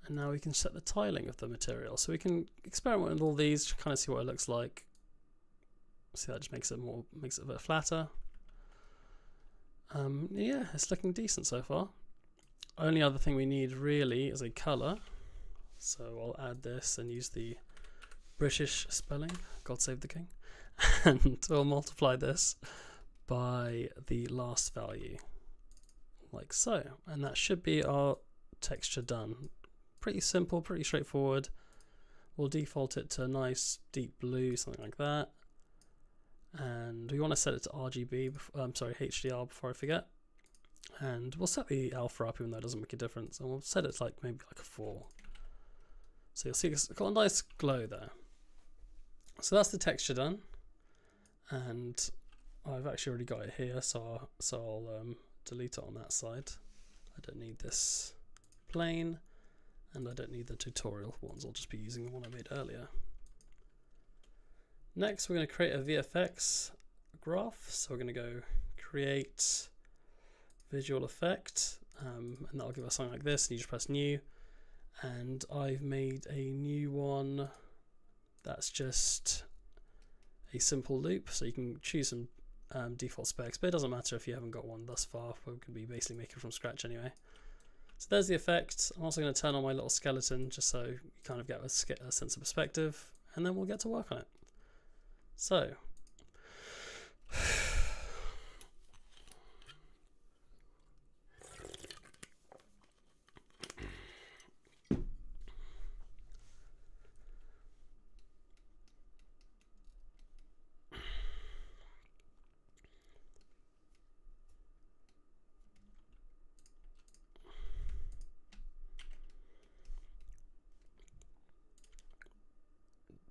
And now we can set the tiling of the material. So we can experiment with all these to kind of see what it looks like. See, that just makes it a bit flatter. Yeah, it's looking decent so far. Only other thing we need really is a color. So I'll add this and use the British spelling, God save the king. And we'll multiply this by the last value, like so. And that should be our texture done. Pretty simple, pretty straightforward. We'll default it to a nice deep blue, something like that. And we want to set it to RGB, HDR before I forget. And we'll set the alpha up even though it doesn't make a difference. And we'll set it to like maybe like a 4. So you'll see it's got a nice glow there. So that's the texture done. And I've actually already got it here, so I'll delete it on that side. I don't need this plane. And I don't need the tutorial ones, I'll just be using the one I made earlier. Next, we're going to create a VFX graph. So we're going to go create visual effect, and that'll give us something like this. And you just press new. And I've made a new one that's just a simple loop. So you can choose some default specs, but it doesn't matter if you haven't got one thus far. We're going to be basically making from scratch anyway. So there's the effect. I'm also going to turn on my little skeleton just so you kind of get a sense of perspective, and then we'll get to work on it. So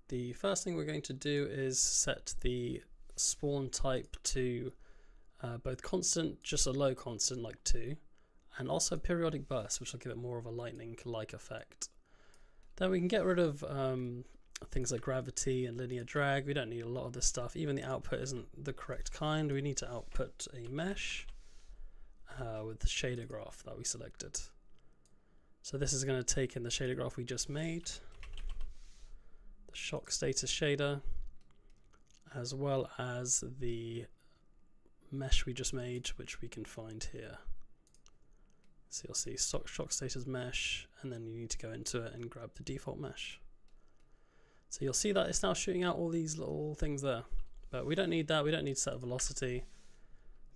the first thing we're going to do is set the spawn type to both constant, just a low constant like 2, and also periodic burst, which will give it more of a lightning-like effect. Then we can get rid of things like gravity and linear drag. We don't need a lot of this stuff. Even the output isn't the correct kind. We need to output a mesh with the shader graph that we selected. So this is going to take in the shader graph we just made, shock status shader, as well as the mesh we just made, which we can find here. So you'll see shock status mesh, and then you need to go into it and grab the default mesh. So you'll see that it's now shooting out all these little things there. But we don't need that. We don't need set velocity.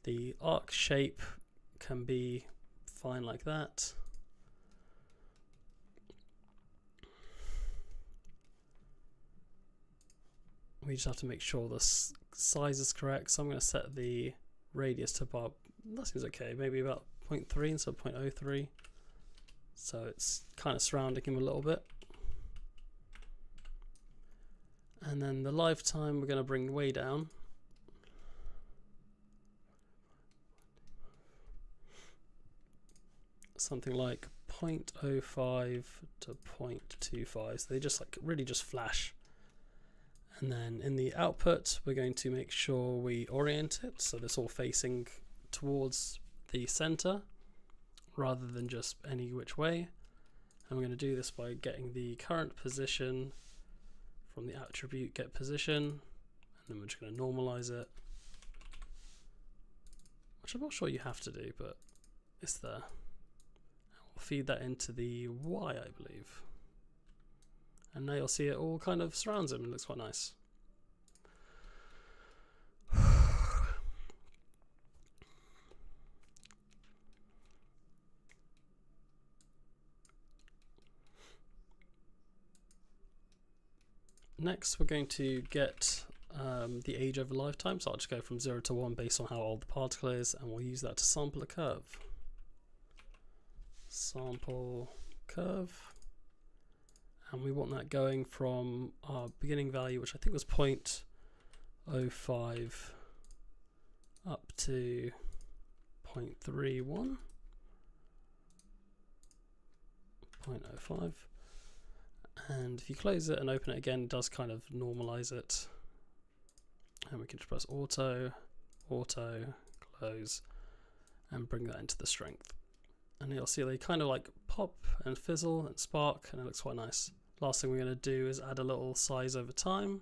The arc shape can be fine like that. We just have to make sure the size is correct. So I'm going to set the radius to about, that seems okay, maybe about 0.3 instead of 0.03. So it's kind of surrounding him a little bit. And then the lifetime we're going to bring way down. Something like 0.05 to 0.25. So they just like really just flash. And then in the output, we're going to make sure we orient it so it's all facing towards the center rather than just any which way. And we're going to do this by getting the current position from the attribute get position, and then we're just going to normalize it, which I'm not sure you have to do, but it's there. We'll feed that into the Y, I believe. And now you'll see it all kind of surrounds him and looks quite nice. Next, we're going to get the age over lifetime. So I'll just go from 0 to 1 based on how old the particle is, and we'll use that to sample a curve. Sample curve. And we want that going from our beginning value, which I think was 0.05 up to 0.31. 0.05. And if you close it and open it again, it does kind of normalize it. And we can just press auto, close, and bring that into the strength. And you'll see they kind of like pop and fizzle and spark, and it looks quite nice. Last thing we're going to do is add a little size over time.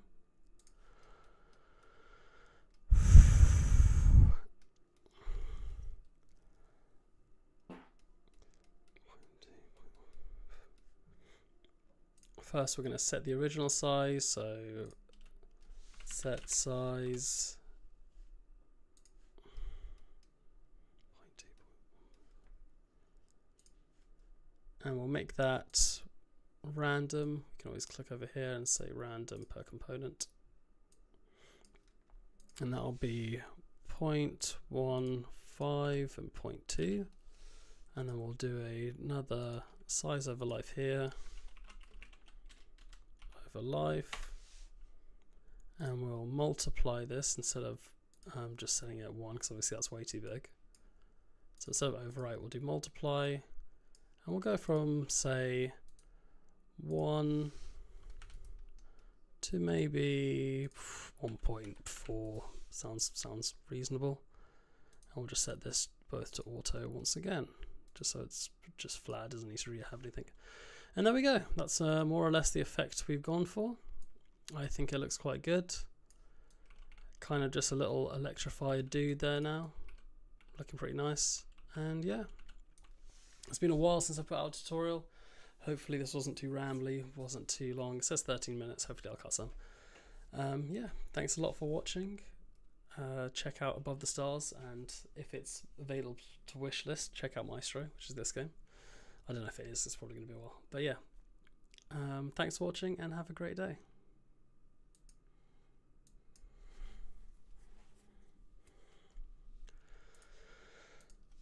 First, we're going to set the original size, so set size. And we'll make that random. You can always click over here and say random per component. And that'll be 0.15 and 0.2. And then we'll do another size over life here. Over life. And we'll multiply this instead of just setting it at 1, because obviously that's way too big. So instead of overwrite, we'll do multiply. And we'll go from, say, 1 to maybe 1.4. Sounds reasonable. And we'll just set this both to auto once again, just so it's just flat, doesn't need to really have anything. And there we go. That's more or less the effect we've gone for. I think it looks quite good. Kind of just a little electrified dude there now. Looking pretty nice. And yeah. It's been a while since I put out a tutorial. Hopefully this wasn't too rambly, wasn't too long. It says 13 minutes, hopefully I'll cut some. Yeah, thanks a lot for watching. Check out Above the Stars, and if it's available to wishlist, check out Mystro, which is this game. I don't know if it is, it's probably going to be a while. But yeah, thanks for watching and have a great day.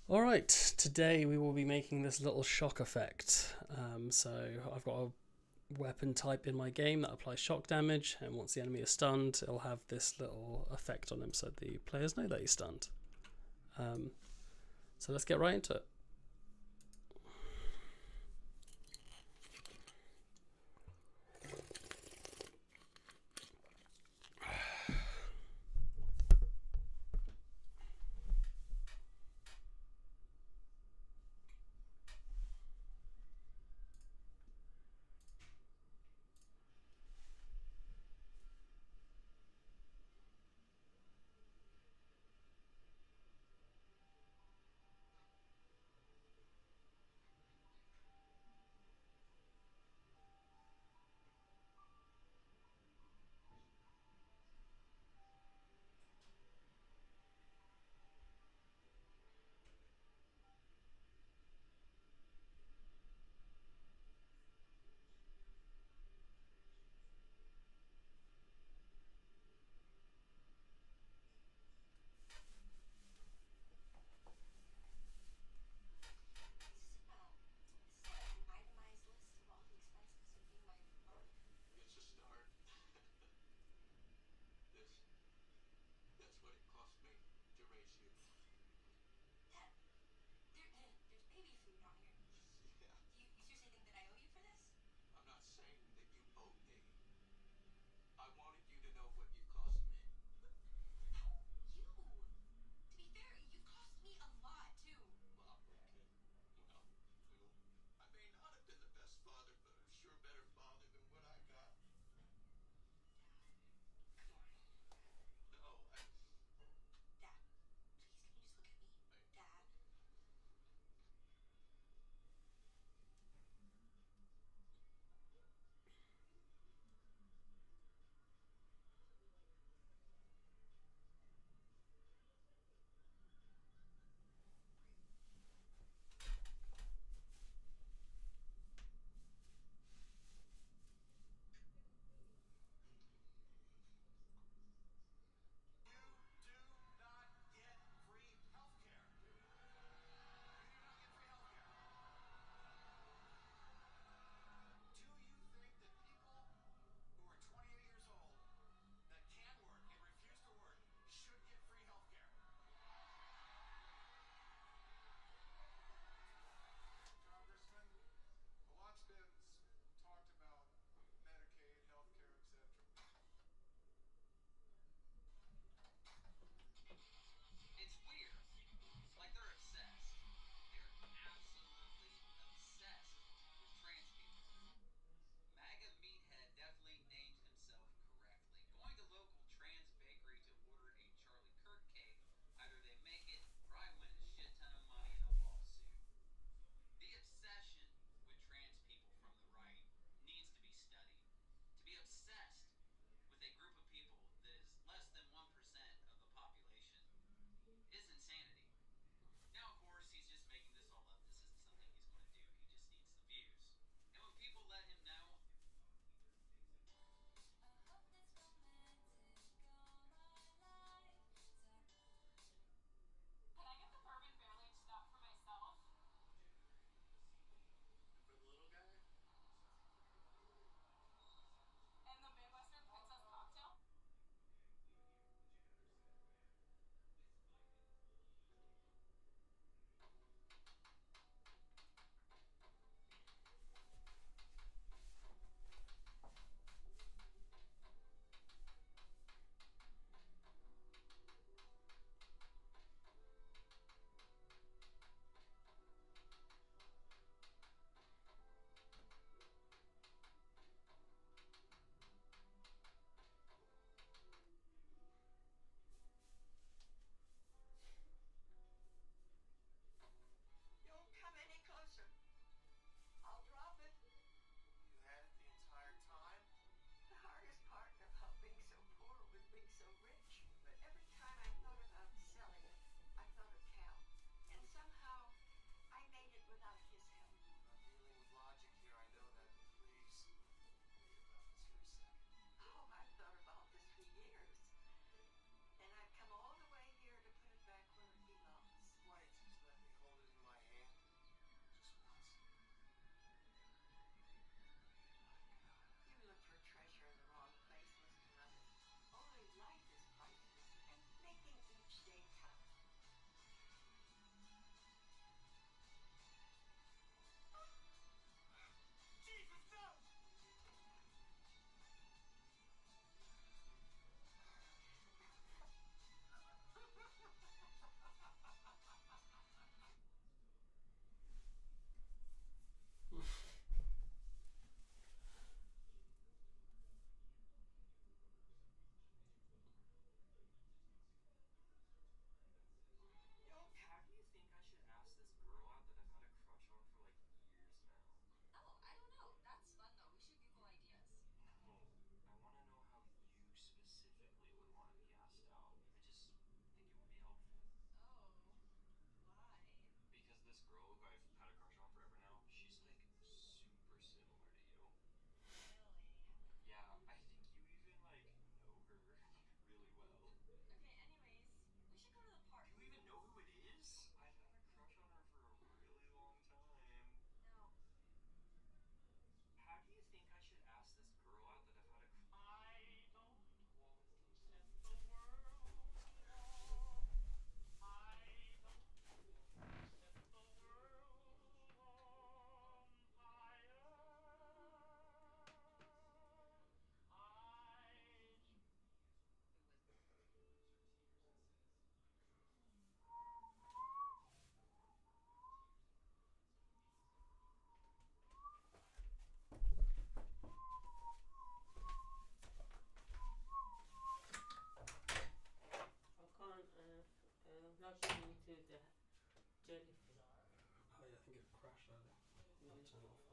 Alright, today we will be making this little shock effect. So I've got a weapon type in my game that applies shock damage, and once the enemy is stunned, it'll have this little effect on him so the players know that he's stunned. So let's get right into it. turn off